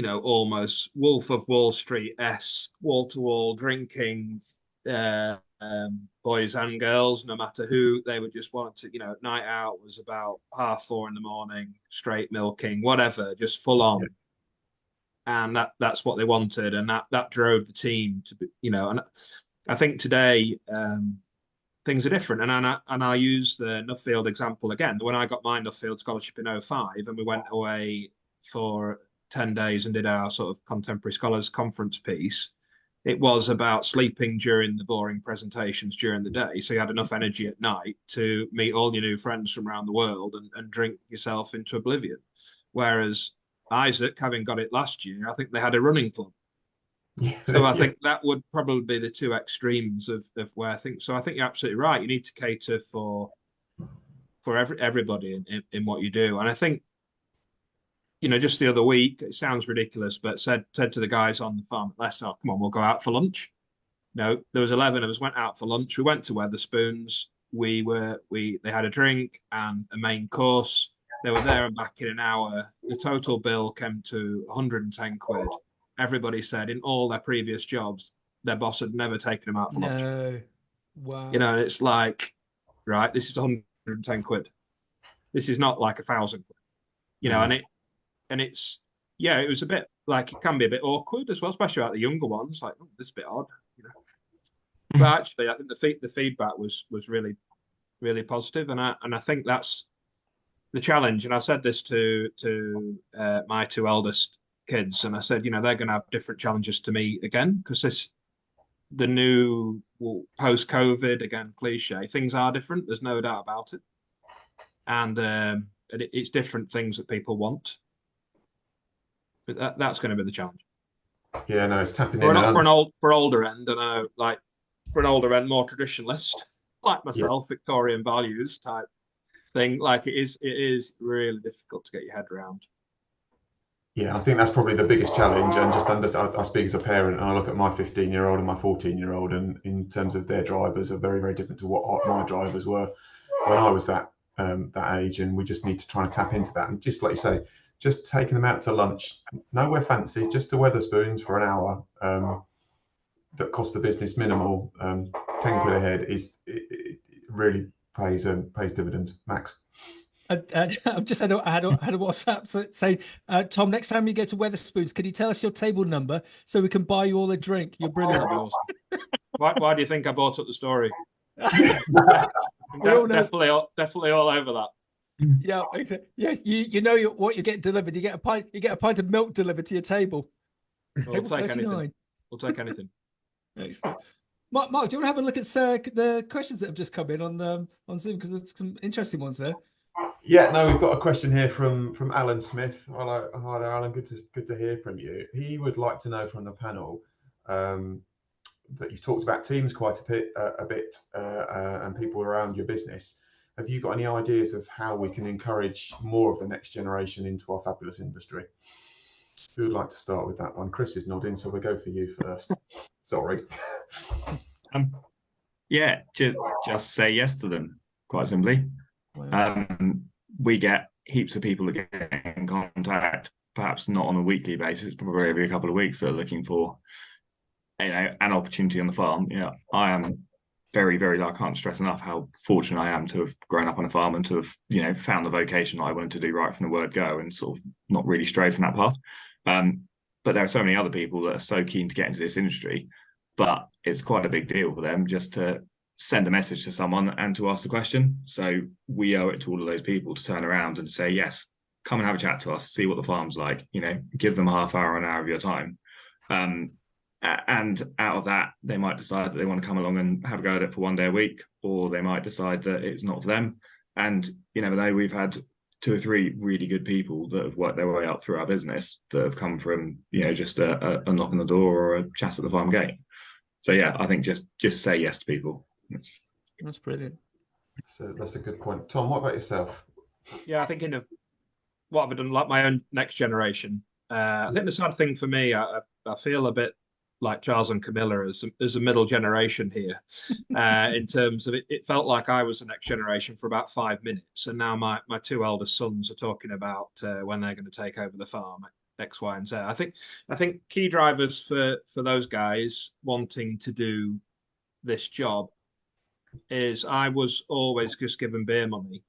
almost Wolf of Wall Street-esque, wall-to-wall drinking, boys and girls, no matter who. They would just want to, night out was about 4:30 a.m, straight milking, whatever, just full on. And that's what they wanted. And that drove the team to be, and I think today things are different. And I use the Nuffield example again. When I got my Nuffield scholarship in 2005 and we went away for 10 days and did our sort of contemporary scholars conference piece, it was about sleeping during the boring presentations during the day. So you had enough energy at night to meet all your new friends from around the world and drink yourself into oblivion. Whereas Isaac, having got it last year, I think they had a running club. So I think that would probably be the two extremes of where I think. So I think you're absolutely right. You need to cater for everybody in what you do. And I think, just the other week, it sounds ridiculous, but said to the guys on the farm at Leicester, come on, we'll go out for lunch. No, there was 11 of us went out for lunch. We went to Wetherspoons. They had a drink and a main course. They were there and back in an hour. The total bill came to 110 quid. Everybody said in all their previous jobs, their boss had never taken them out for lunch. No. Wow. And it's like, right, this is 110 quid. This is not like 1,000 quid. And it's, it was a bit like, it can be a bit awkward as well, especially about the younger ones. Like, oh, this is a bit odd, But actually, I think the feedback was really, really positive. And I think that's the challenge. And I said this to my two eldest kids, and I said, they're going to have different challenges to me again, because the new post-COVID, again, cliche, things are different. There's no doubt about it. And it's different things that people want. But that's going to be the challenge. Yeah, no, it's tapping for in. For older end, and I know, like for an older end, more traditionalist, like myself, Victorian values type thing. Like it is really difficult to get your head around. Yeah, I think that's probably the biggest challenge. And just I speak as a parent, and I look at my 15-year-old and my 14-year-old, and in terms of their drivers are very, very different to what my drivers were when I was that age. And we just need to try and tap into that. And just like you say, just taking them out to lunch, nowhere fancy, just to Wetherspoons for an hour, that costs the business minimal, 10 quid a head, it really pays dividends. Max. I've just had a WhatsApp saying, Tom, next time you go to Wetherspoons, can you tell us your table number so we can buy you all a drink? You're brilliant. Awesome. Why do you think I brought up the story? Definitely all over that. Yeah, okay. Yeah, you know what you get delivered. You get a pint of milk delivered to your table. We'll take anything. We'll take anything. Excellent. Mark, do you want to have a look at the questions that have just come in on Zoom, because there's some interesting ones there. Yeah, no, we've got a question here from Alan Smith. Hello, hi there, Alan. Good to hear from you. He would like to know from the panel that you've talked about teams quite a bit, and people around your business. Have you got any ideas of how we can encourage more of the next generation into our fabulous industry? Who would like to start with that one? Chris is nodding, so we'll go for you first. Sorry. Yeah, just say yes to them, quite simply. Wow. We get heaps of people that get in contact, perhaps not on a weekly basis, probably every couple of weeks, that are looking for an opportunity on the farm. I am very, very, I can't stress enough how fortunate I am to have grown up on a farm and to have, found the vocation that I wanted to do right from the word go, and sort of not really strayed from that path. But there are so many other people that are so keen to get into this industry, but it's quite a big deal for them just to send a message to someone and to ask the question. So we owe it to all of those people to turn around and say, yes, come and have a chat to us, see what the farm's like, give them a half hour, an hour of your time. And out of that, they might decide that they want to come along and have a go at it for one day a week, or they might decide that it's not for them. And you never know, we've had 2 or 3 really good people that have worked their way up through our business that have come from, just a knock on the door or a chat at the farm gate. So yeah, I think just say yes to people. That's brilliant. So that's a good point. Tom, what about yourself? Yeah, thinking of what have I done, like my own next generation. I think the sad thing for me, I feel a bit like Charles and Camilla as a middle generation here, in terms of it felt like I was the next generation for about 5 minutes, and now my 2 eldest sons are talking about when they're going to take over the farm, X, Y, and Z. I think key drivers for those guys wanting to do this job is I was always just given beer money,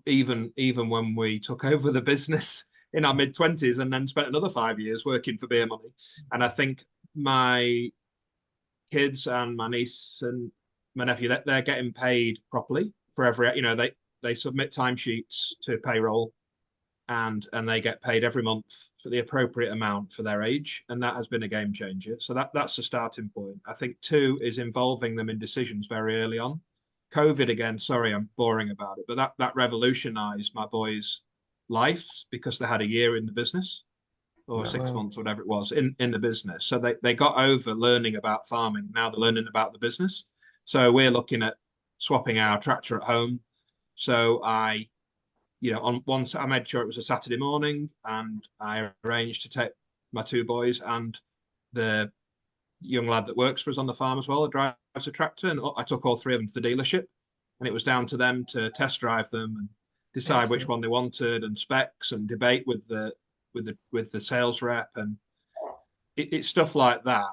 even when we took over the business in our mid-20s, and then spent another 5 years working for beer money. And I think my kids and my niece and my nephew, they're getting paid properly for every, they submit timesheets to payroll, and they get paid every month for the appropriate amount for their age, and that has been a game changer. So that's the starting point. I think 2 is involving them in decisions very early on. COVID, again, sorry, I'm boring about it, but that revolutionized my boys' lives because they had a year in the business, or 6 months, whatever it was, in the business. So they got over learning about farming. Now they're learning about the business. So we're looking at swapping our tractor at home. So I made sure it was a Saturday morning, and I arranged to take my 2 boys and the young lad that works for us on the farm as well, that drives a tractor, and I took all 3 of them to the dealership, and it was down to them to test drive them and decide which one they wanted, and specs, and debate with the sales rep, and it's stuff like that.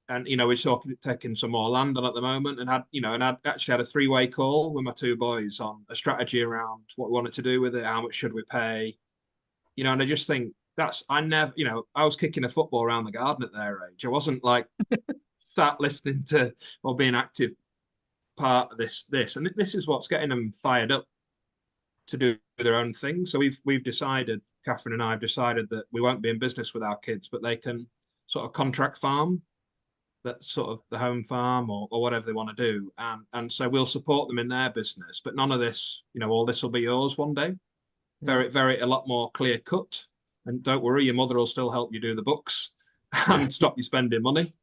And we're taking some more land on at the moment, and I'd actually had a 3-way call with my 2 boys on a strategy around what we wanted to do with it, how much should we pay, and I just think I was kicking a football around the garden at their age. I wasn't like sat listening to or being active part of this, and this is what's getting them fired up to do their own thing. So we've decided, Catherine and I have decided, that we won't be in business with our kids, but they can sort of contract farm, that's sort of the home farm or whatever they want to do, and so we'll support them in their business. But none of this, all this will be yours one day. A lot more clear cut. And don't worry, your mother will still help you do the books and stop you spending money.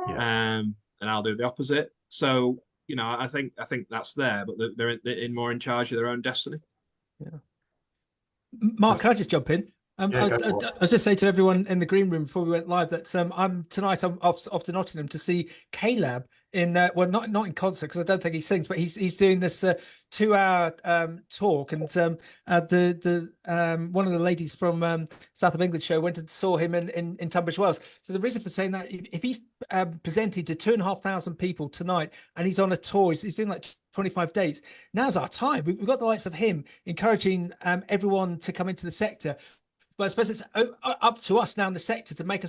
And I'll do the opposite. So I think that's there, but they're more in charge of their own destiny. Yeah. Mark, can I just jump in? I was just saying to everyone in the green room before we went live that I'm off to Nottingham to see Caleb in not in concert, because I don't think he sings, but he's doing this 2-hour talk, and the one of the ladies from South of England show went and saw him in Tunbridge Wells. So the reason for saying that, if he's presenting to 2,500 people tonight, and he's on a tour, he's doing like 25 dates. Now's our time. We've got the likes of him encouraging everyone to come into the sector. But I suppose it's up to us now in the sector to make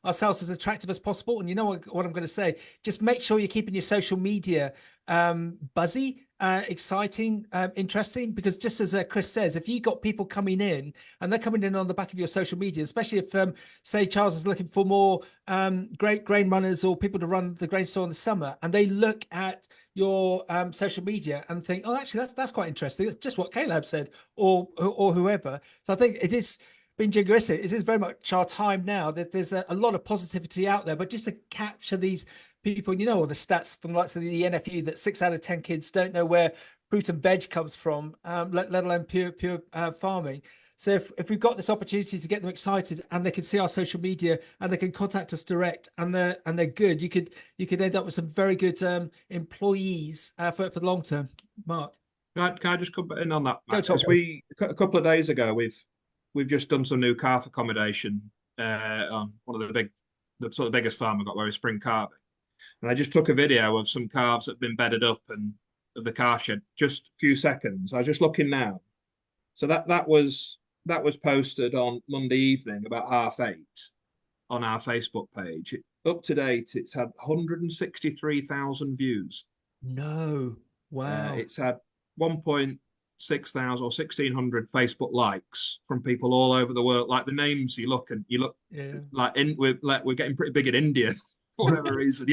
ourselves as attractive as possible. And you know what I'm going to say? Just make sure you're keeping your social media buzzy, exciting, interesting. Because just as Chris says, if you got people coming in and they're coming in on the back of your social media, especially if, say, Charles is looking for more great grain runners or people to run the grain store in the summer, and they look at your social media and think, oh, actually, that's quite interesting. It's just what Caleb said, or whoever. So I think it is being jingoistic. It is very much our time now that there's a lot of positivity out there, but just to capture these people, all the stats from like the NFU that 6 out of 10 kids don't know where fruit and veg comes from, let alone pure farming. So if we've got this opportunity to get them excited, and they can see our social media, and they can contact us direct, and they're good, you could end up with some very good employees for the long term. Mark, can I just come in on that, Matt? Because a couple of days ago we've just done some new calf accommodation on one of the sort of biggest farm we've got, where we spring calving. And I just took a video of some calves that have been bedded up and of the calf shed. Just a few seconds. I was just looking now. So that was posted on Monday evening about 8:30 on our Facebook page. Up to date, it's had 163,000 views. No, wow! It's had 1.2 6,000 or 1,600 Facebook likes from people all over the world. Like the names you look like we're getting pretty big in India for whatever reason,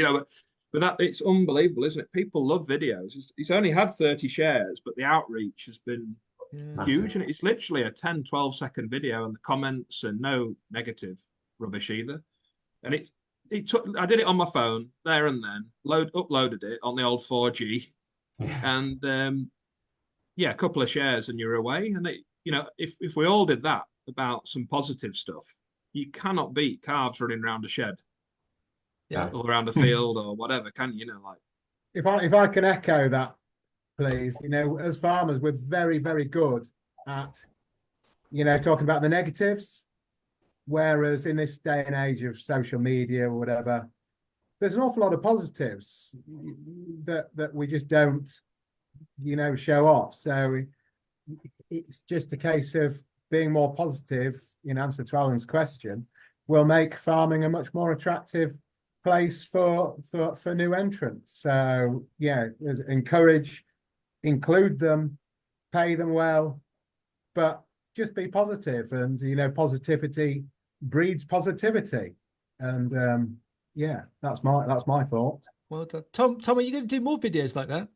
but that it's unbelievable, isn't it? People love videos. He's only had 30 shares, but the outreach has been huge, and it's literally a 10, 12-second video, and the comments and no negative rubbish either. And I did it on my phone there and then, uploaded it on the old 4G, and a couple of shares and you're away. And if we all did that about some positive stuff, you cannot beat calves running around a shed, or around a field or whatever, can you? If I can echo that, please. As farmers, we're very, very good at talking about the negatives, whereas in this day and age of social media or whatever, there's an awful lot of positives that we just don't show off. So it's just a case of being more positive. In answer to Alan's question, will make farming a much more attractive place for new entrants. So encourage, include them, pay them well, but just be positive. And positivity breeds positivity. And that's my thought. Well done. Tom, are you going to do more videos like that?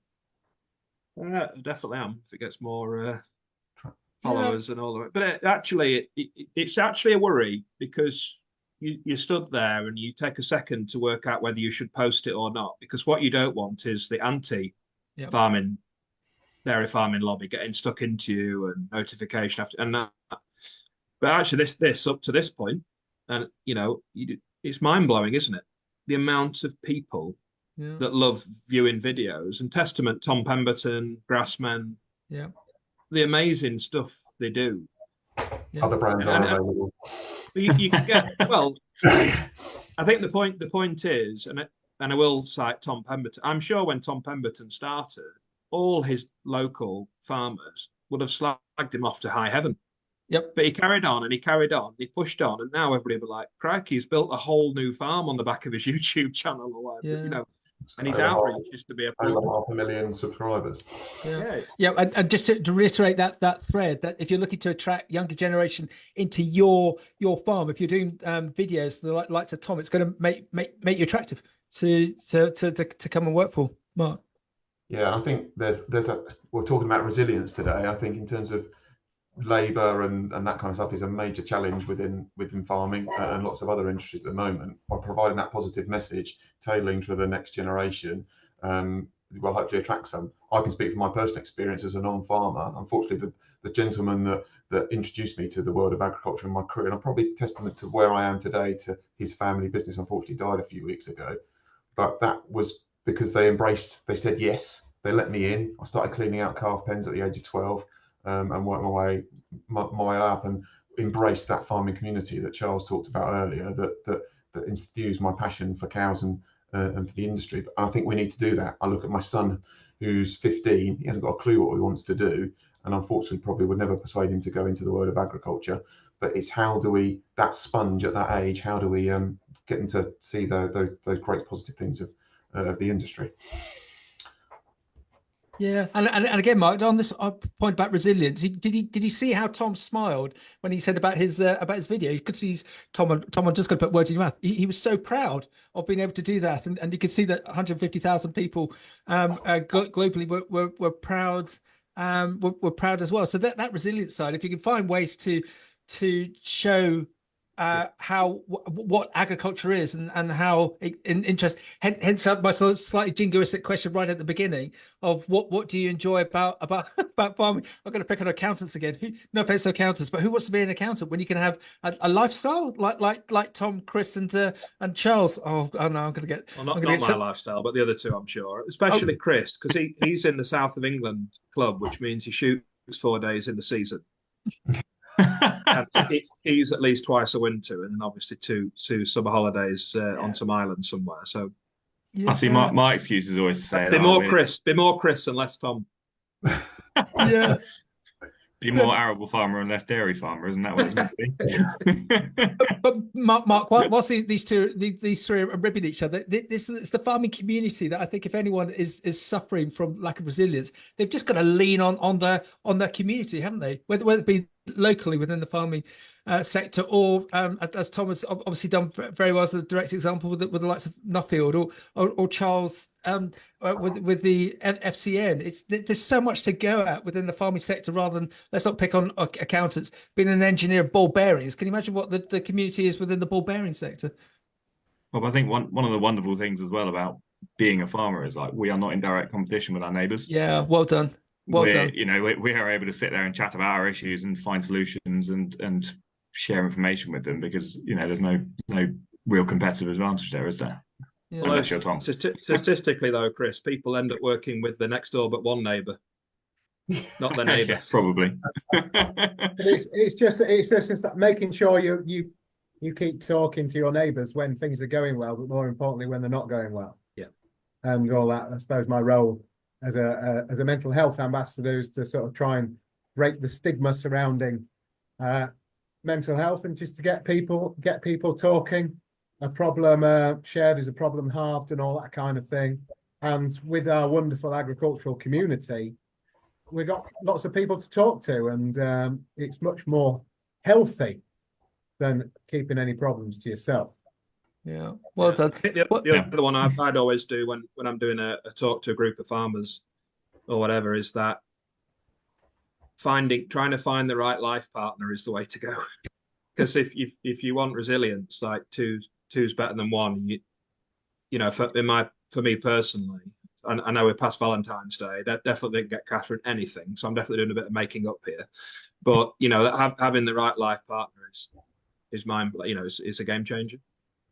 Definitely am, if it gets more followers and all of it. But it's actually a worry, because you stood there and you take a second to work out whether you should post it or not, because what you don't want is the anti-farming, dairy farming lobby getting stuck into you and notification after and that. But actually, this up to this point, and it's mind blowing, isn't it? The amount of people that love viewing videos, and testament Tom Pemberton, Grassmen, the amazing stuff they do. Other brands are available. You can get I think the point is, and I will cite Tom Pemberton. I'm sure when Tom Pemberton started, all his local farmers would have slagged him off to high heaven. Yep. But he carried on and he carried on. He pushed on, and now everybody would be like, "Crikey, he's built a whole new farm on the back of his YouTube channel or whatever." And his outreach is to be over 500,000 subscribers. And just to reiterate that thread, that if you're looking to attract younger generation into your farm, if you're doing videos the likes of Tom, it's going to make you attractive to come and work for. Mark. Yeah, and I think we're talking about resilience today. I think in terms of labour and that kind of stuff is a major challenge within farming and lots of other industries at the moment. By providing that positive message, tailoring to the next generation, will hopefully attract some. I can speak from my personal experience as a non-farmer. Unfortunately, the gentleman that introduced me to the world of agriculture in my career, and I'm probably testament to where I am today, to his family business, unfortunately died a few weeks ago. But that was because they said yes, they let me in. I started cleaning out calf pens at the age of 12. And work my way up and embrace that farming community that Charles talked about earlier, that instills my passion for cows and for the industry. But I think we need to do that. I look at my son, who's 15. He hasn't got a clue what he wants to do, and unfortunately probably would never persuade him to go into the world of agriculture. But it's how do we, that sponge at that age, how do we get them to see those great positive things of the industry? Yeah, and again, Mark, on this point about resilience, did he see how Tom smiled when he said about his video? You could see Tom. I'm just going to put words in your mouth. He was so proud of being able to do that, and you could see that 150,000 people globally were proud. Were proud as well. So that resilience side, if you can find ways to show what agriculture is and how interest, hence my sort of slightly jingoistic question right at the beginning of what do you enjoy about farming. I'm going to pick on accountants again. No offense to accountants, but who wants to be an accountant when you can have a lifestyle like Tom, Chris, and Charles? Oh no, I'm going to get not my lifestyle, but the other two, I'm sure, especially Chris, because he's in the south of England club, which means he shoots 4 days in the season. And he's at least twice a winter, and then obviously two summer holidays on some island somewhere. So I see. My excuse is always to say be more Chris and less Tom. Yeah. Be more arable farmer and less dairy farmer, isn't that what it's meant to be? But Mark, whilst these three are ribbing each other, this it's the farming community that I think if anyone is suffering from lack of resilience, they've just got to lean on their community, haven't they? Whether it be locally within the farming sector, or as Tom has obviously done very well as a direct example with the likes of Nuffield or Charles with the FCN. There's so much to go at within the farming sector, rather than, let's not pick on accountants, being an engineer of ball bearings. Can you imagine what the community is within the ball bearing sector? Well, I think one of the wonderful things as well about being a farmer is like we are not in direct competition with our neighbours. Yeah, well done. Well done. You know, we are able to sit there and chat about our issues and find solutions and share information with them, because you know there's no real competitive advantage there, is there? Yeah. Unless you're Tom. Statistically, though, Chris, people end up working with the next door but one neighbour, not their neighbour. Yeah, probably. It's just that making sure you keep talking to your neighbours when things are going well, but more importantly when they're not going well. Yeah. And all that. I suppose my role as a mental health ambassador is to sort of try and break the stigma surrounding mental health, and just to get people talking. A problem shared is a problem halved, and all that kind of thing. And with our wonderful agricultural community, we've got lots of people to talk to, and it's much more healthy than keeping any problems to yourself. Yeah, well done. The other one I'd always do when I'm doing a talk to a group of farmers or whatever is that trying to find the right life partner is the way to go. Because if you want resilience, like two's better than one. You know, for me personally, I know we're past Valentine's Day. That definitely didn't get Catherine anything, so I'm definitely doing a bit of making up here. But you know, having the right life partner is mine. You know, it's a game changer.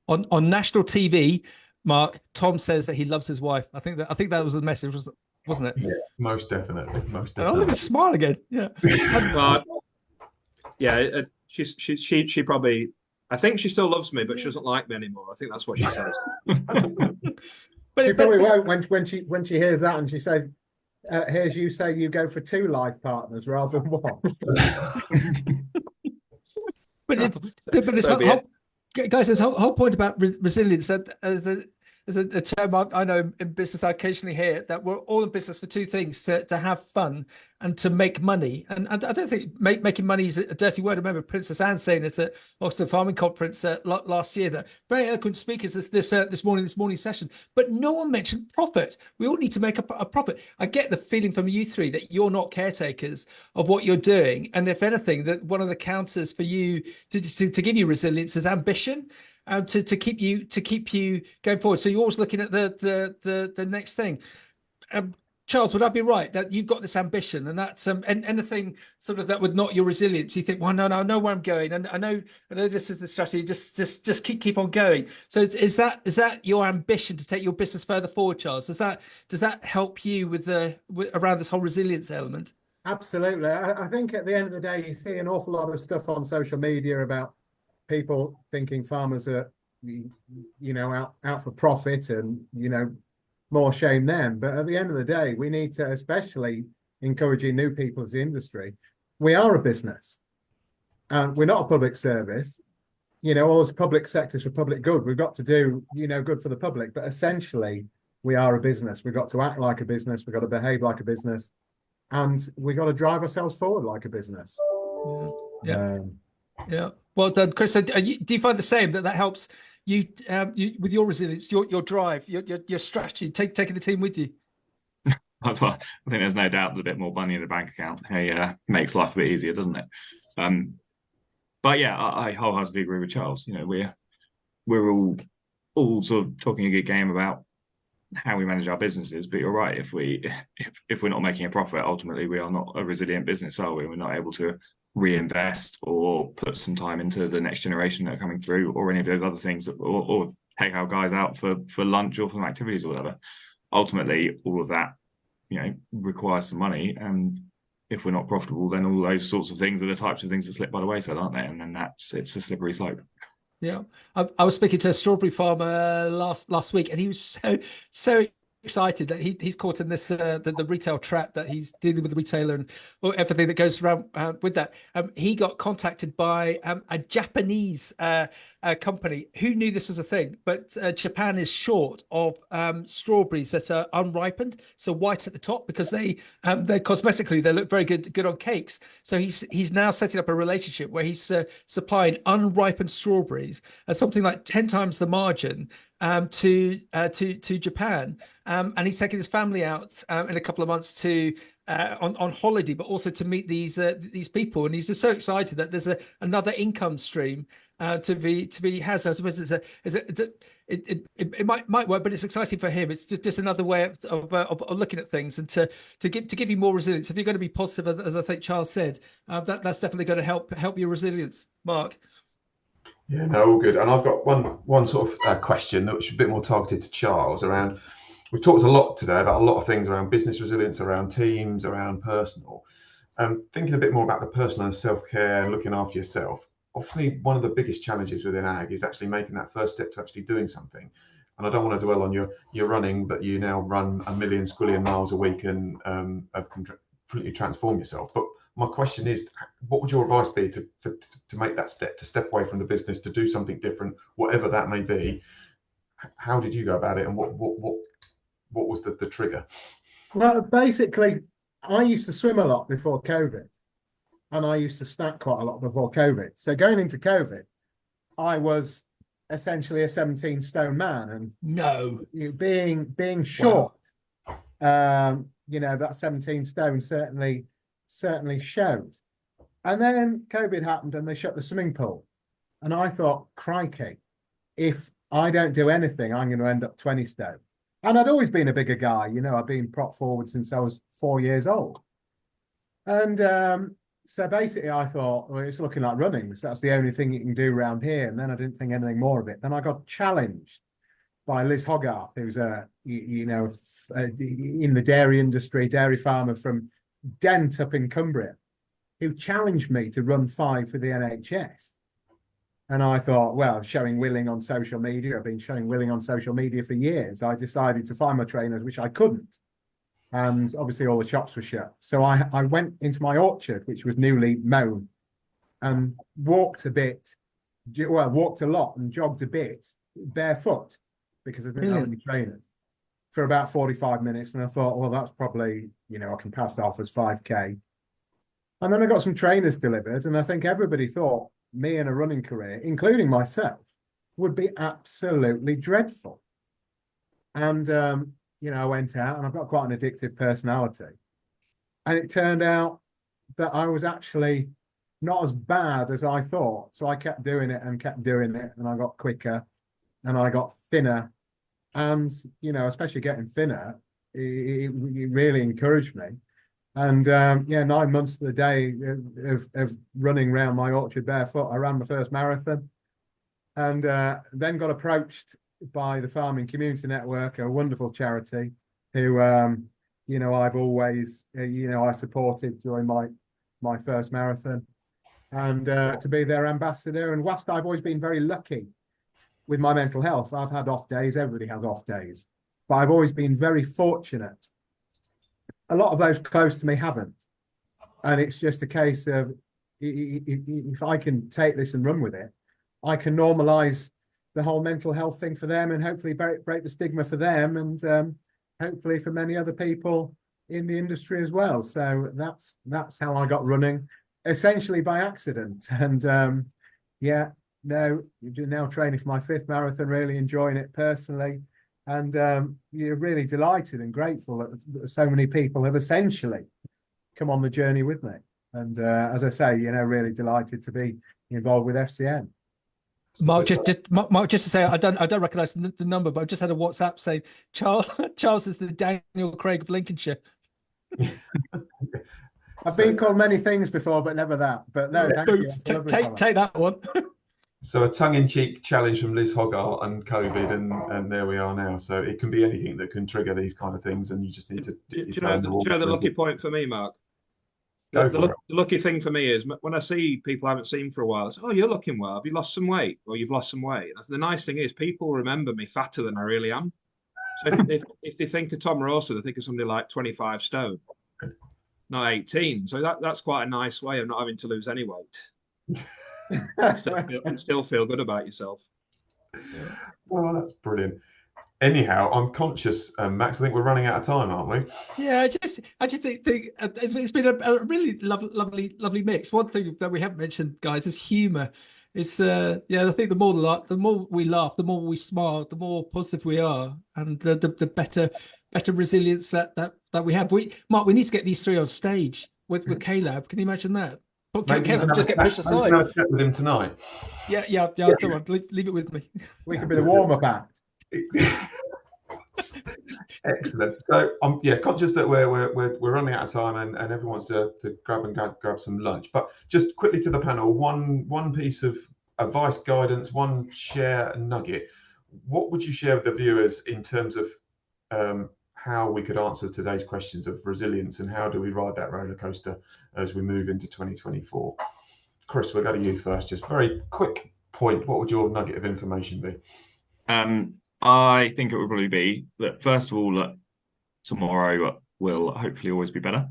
On national TV, Mark, Tom says that he loves his wife. I think that was the message, wasn't it? Yeah, most definitely. Oh, look at smile again. Yeah. Yeah. She probably. I think she still loves me, but she doesn't like me anymore. I think that's what she says. She probably won't when she hears that, and she says, "Here's you say you go for 2 life partners rather than 1." Guys, this whole point about resilience, there's a term I know in business I occasionally hear, that we're all in business for 2 things: to have fun and to make money. And I don't think making money is a dirty word. I remember Princess Anne saying it at Oxford Farming Conference last year. That very eloquent speakers this morning session, but no one mentioned profit. We all need to make a profit. I get the feeling from you three that you're not caretakers of what you're doing, and if anything, that one of the counters for you to give you resilience is ambition. To keep you going forward. So you're always looking at the next thing. Charles, would I be right that you've got this ambition, and that's and anything sort of that would knock your resilience? You think, well, no, I know where I'm going, and I know this is the strategy. Just keep on going. So is that your ambition to take your business further forward, Charles? Does that help you with around this whole resilience element? Absolutely. I think at the end of the day, you see an awful lot of stuff on social media about people thinking farmers are, out for profit, and more shame them. But at the end of the day, we need to, especially encouraging new people to the industry. We are a business, and we're not a public service. All this public sector for public good. We've got to do, good for the public. But essentially, we are a business. We've got to act like a business. We've got to behave like a business, and we've got to drive ourselves forward like a business. Yeah. Yeah. Well done, Chris. Do you find the same, that helps you with your resilience, your drive, your strategy, taking the team with you? I think there's no doubt that a bit more money in the bank account makes life a bit easier, doesn't it? But yeah, I wholeheartedly agree with Charles. We're all sort of talking a good game about how we manage our businesses, but you're right. If we're not making a profit, ultimately we are not a resilient business, are we? We're not able to reinvest or put some time into the next generation that are coming through, or any of those other things, or take our guys out for lunch or for some activities or whatever. Ultimately, all of that, requires some money, and if we're not profitable, then all those sorts of things are the types of things that slip by the wayside, aren't they? And then it's a slippery slope. Yeah, I was speaking to a strawberry farmer last week, and he was so excited that he's caught in this the retail trap, that he's dealing with the retailer and everything that goes around with that. He got contacted by a Japanese company. Who knew this was a thing? But Japan is short of strawberries that are unripened, so white at the top, because they're cosmetically they look very good on cakes. So he's now setting up a relationship where he's supplying unripened strawberries at something like 10 times the margin to Japan, and he's taking his family out in a couple of months to on holiday, but also to meet these people, and he's just so excited that there's another income stream to be had. So I suppose it might work, but it's exciting for him. It's just another way of looking at things, and to give you more resilience. If you're going to be positive, as I think Charles said, that's definitely going to help your resilience, Mark. Yeah, no, all good. And I've got one sort of question which is a bit more targeted to Charles around. We've talked a lot today about a lot of things around business resilience, around teams, around personal. Thinking a bit more about the personal and self-care and looking after yourself. Obviously, one of the biggest challenges within ag is actually making that first step to actually doing something. And I don't want to dwell on your running, but you now run 1 million squillion miles a week and have completely transformed yourself. But my question is, what would your advice be to make that step, to step away from the business, to do something different, whatever that may be? How did you go about it, and what was the trigger? Well, basically, I used to swim a lot before COVID, and I used to snack quite a lot before COVID. So going into COVID, I was essentially a 17 stone man, and being short, wow. That 17 stone certainly showed. And then COVID happened and they shut the swimming pool. And I thought, crikey, if I don't do anything, I'm going to end up 20 stone. And I'd always been a bigger guy. I've been prop forward since I was 4 years old. And so basically I thought, well, it's looking like running. So that's the only thing you can do around here. And then I didn't think anything more of it. Then I got challenged by Liz Hogarth, who's in the dairy industry, dairy farmer from Dent up in Cumbria, who challenged me to run 5 for the NHS. And I thought, well, showing willing on social media. I've been showing willing on social media for years. I decided to find my trainers, which I couldn't. And obviously all the shops were shut. So I went into my orchard, which was newly mown, and walked a lot and jogged a bit barefoot, because I didn't have any trainers, for about 45 minutes. And I thought, well, that's probably, I can pass that off as 5K. And then I got some trainers delivered. And I think everybody thought me in a running career, including myself, would be absolutely dreadful. And, I went out, and I've got quite an addictive personality. And it turned out that I was actually not as bad as I thought. So I kept doing it, and I got quicker, and I got thinner. And, especially getting thinner, it really encouraged me. And 9 months to the day of running around my orchard barefoot, I ran my first marathon, and then got approached by the Farming Community Network, a wonderful charity who, I've always, I supported during my first marathon, and to be their ambassador. And whilst I've always been very lucky with my mental health, I've had off days. Everybody has off days, but I've always been very fortunate. A lot of those close to me haven't. And it's just a case of, if I can take this and run with it, I can normalize the whole mental health thing for them, and hopefully break the stigma for them, and hopefully for many other people in the industry as well. So that's how I got running, essentially by accident. And now training for my 5th marathon, really enjoying it personally. And you're really delighted and grateful that so many people have essentially come on the journey with me. And as I say, really delighted to be involved with FCN. Mark, just to say, I don't recognise the number, but I just had a WhatsApp saying Charles is the Daniel Craig of Lincolnshire. I've been called many things before, but never that. But no, thank you. Take that one. So a tongue-in-cheek challenge from Liz Hogarth and COVID, and there we are now. So it can be anything that can trigger these kind of things, and you just need to. Do you know the lucky point for me, Mark? The lucky thing for me is when I see people I haven't seen for a while, I say, "Oh, you're looking well. Have you lost some weight?" Or "You've lost some weight." The nice thing is people remember me fatter than I really am. So if they think of Tom Rawson, they think of somebody like 25 stone, not 18. So that's quite a nice way of not having to lose any weight. Still feel good about yourself. Well, that's brilliant. Anyhow, I'm conscious, Max. I think we're running out of time, aren't we? Yeah, I just think it's been a really lovely mix. One thing that we haven't mentioned, guys, is humour. It's I think the more we laugh, the more we smile, the more positive we are, and the better resilience that we have. Mark, we need to get these three on stage with Caleb. Can you imagine that? But Caleb just get pushed aside. I'll chat with him tonight. Yeah. Come on, leave it with me. We could be the warm-up act. Excellent. So I'm conscious that we're running out of time and everyone wants to grab some lunch. But just quickly to the panel, one piece of advice, guidance, one share nugget. What would you share with the viewers in terms of how we could answer today's questions of resilience and how do we ride that roller coaster as we move into 2024? Chris, we'll go to you first. Just very quick point. What would your nugget of information be? I think it would probably be that, first of all, that tomorrow will hopefully always be better.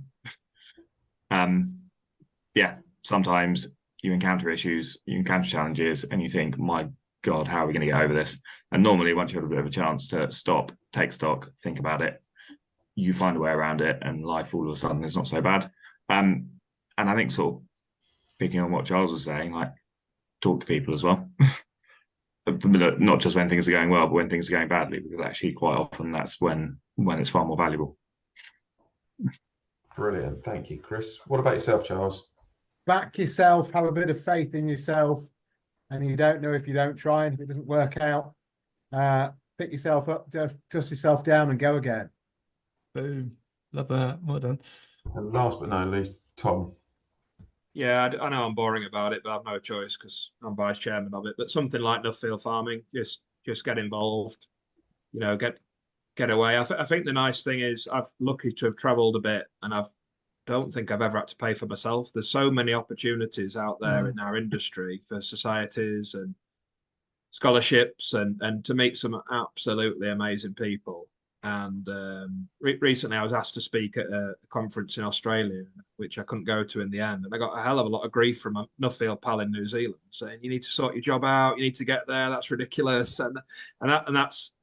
Sometimes you encounter issues, you encounter challenges, and you think, my God, how are we going to get over this? And normally, once you have a bit of a chance to stop, take stock, think about it, you find a way around it, and life all of a sudden is not so bad. And I think, sort of picking on what Charles was saying, like, talk to people as well. Not just when things are going well, but when things are going badly, because actually quite often that's when it's far more valuable. Brilliant. Thank you, Chris. What about yourself, Charles? Back yourself, have a bit of faith in yourself, and you don't know if you don't try, and if it doesn't work out, pick yourself up, dust yourself down and go again. Boom. Love that. Well done. And last but not least, Tom. Yeah, I know I'm boring about it, but I've no choice because I'm vice chairman of it. But something like Nuffield Farming, just get involved, get away. I think the nice thing is I've lucky to have travelled a bit, and don't think I've ever had to pay for myself. There's so many opportunities out there in our industry for societies and scholarships, and to meet some absolutely amazing people. And recently I was asked to speak at a conference in Australia, which I couldn't go to in the end. And I got a hell of a lot of grief from a Nuffield pal in New Zealand saying, you need to sort your job out, you need to get there, that's ridiculous. And that's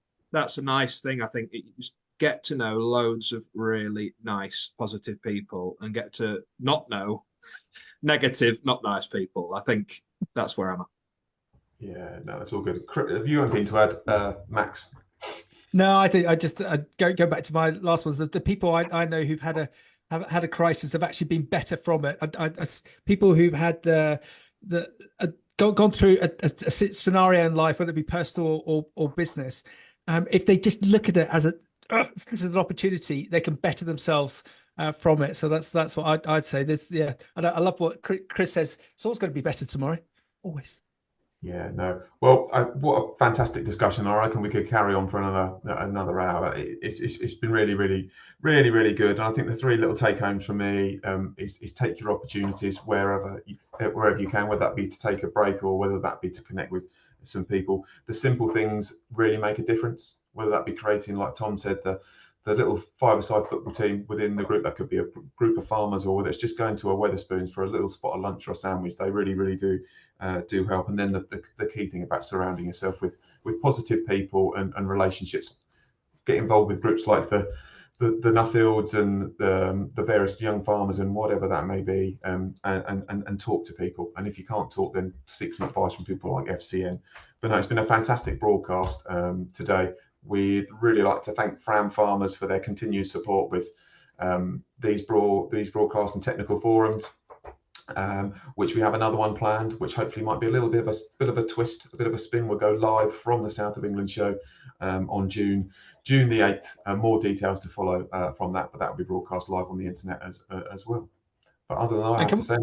a nice thing. I think you just get to know loads of really nice, positive people and get to not know negative, not nice people. I think that's where I'm at. Yeah, no, that's all good. Have you anything to add, Max? No, I think I just go back to my last ones. The people I know who've had a crisis have actually been better from it. People who've had gone through a scenario in life, whether it be personal or business, if they just look at it as this is an opportunity, they can better themselves from it. So that's what I'd say. I love what Chris says. It's always going to be better tomorrow, always. Yeah, no. Well, what a fantastic discussion. I reckon we could carry on for another hour. It's been really, really, really, really good. And I think the three little take homes from me is take your opportunities wherever you can, whether that be to take a break or whether that be to connect with some people. The simple things really make a difference, whether that be creating, like Tom said, the little five-a-side football team within the group. That could be a group of farmers, or whether it's just going to a Wetherspoons for a little spot of lunch or a sandwich. They really, really do help. And then the key thing about surrounding yourself with positive people and relationships. Get involved with groups like the Nuffields and the various young farmers and whatever that may be, and talk to people. And if you can't talk, then seek some advice from people like FCN. But no, it's been a fantastic broadcast today. We'd really like to thank Fram Farmers for their continued support with these broadcasts and technical forums, which we have another one planned, which hopefully might be a little bit of a twist, a bit of a spin. We'll go live from the South of England show on June the 8th. More details to follow from that, but that will be broadcast live on the internet as well. But other than that, I have to say.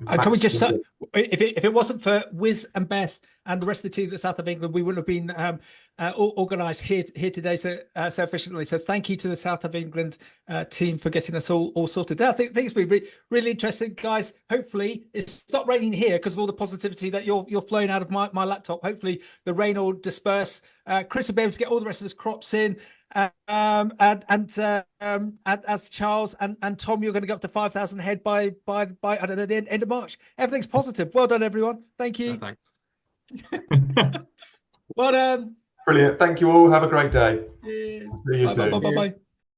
And can we just say, if it wasn't for Wiz and Beth and the rest of the team at the South of England, we wouldn't have been organised here today so efficiently. So thank you to the South of England team for getting us all sorted out. I think it's been really interesting, guys. Hopefully it's stopped raining here because of all the positivity that you're flowing out of my laptop. Hopefully the rain will disperse. Chris will be able to get all the rest of his crops in. And as Charles and Tom, you're going to go up to 5,000 head by I don't know, the end of March. Everything's positive. Well done, everyone. Thank you. Thanks. Well done. Brilliant. Thank you all. Have a great day. Yeah. See you soon. Bye.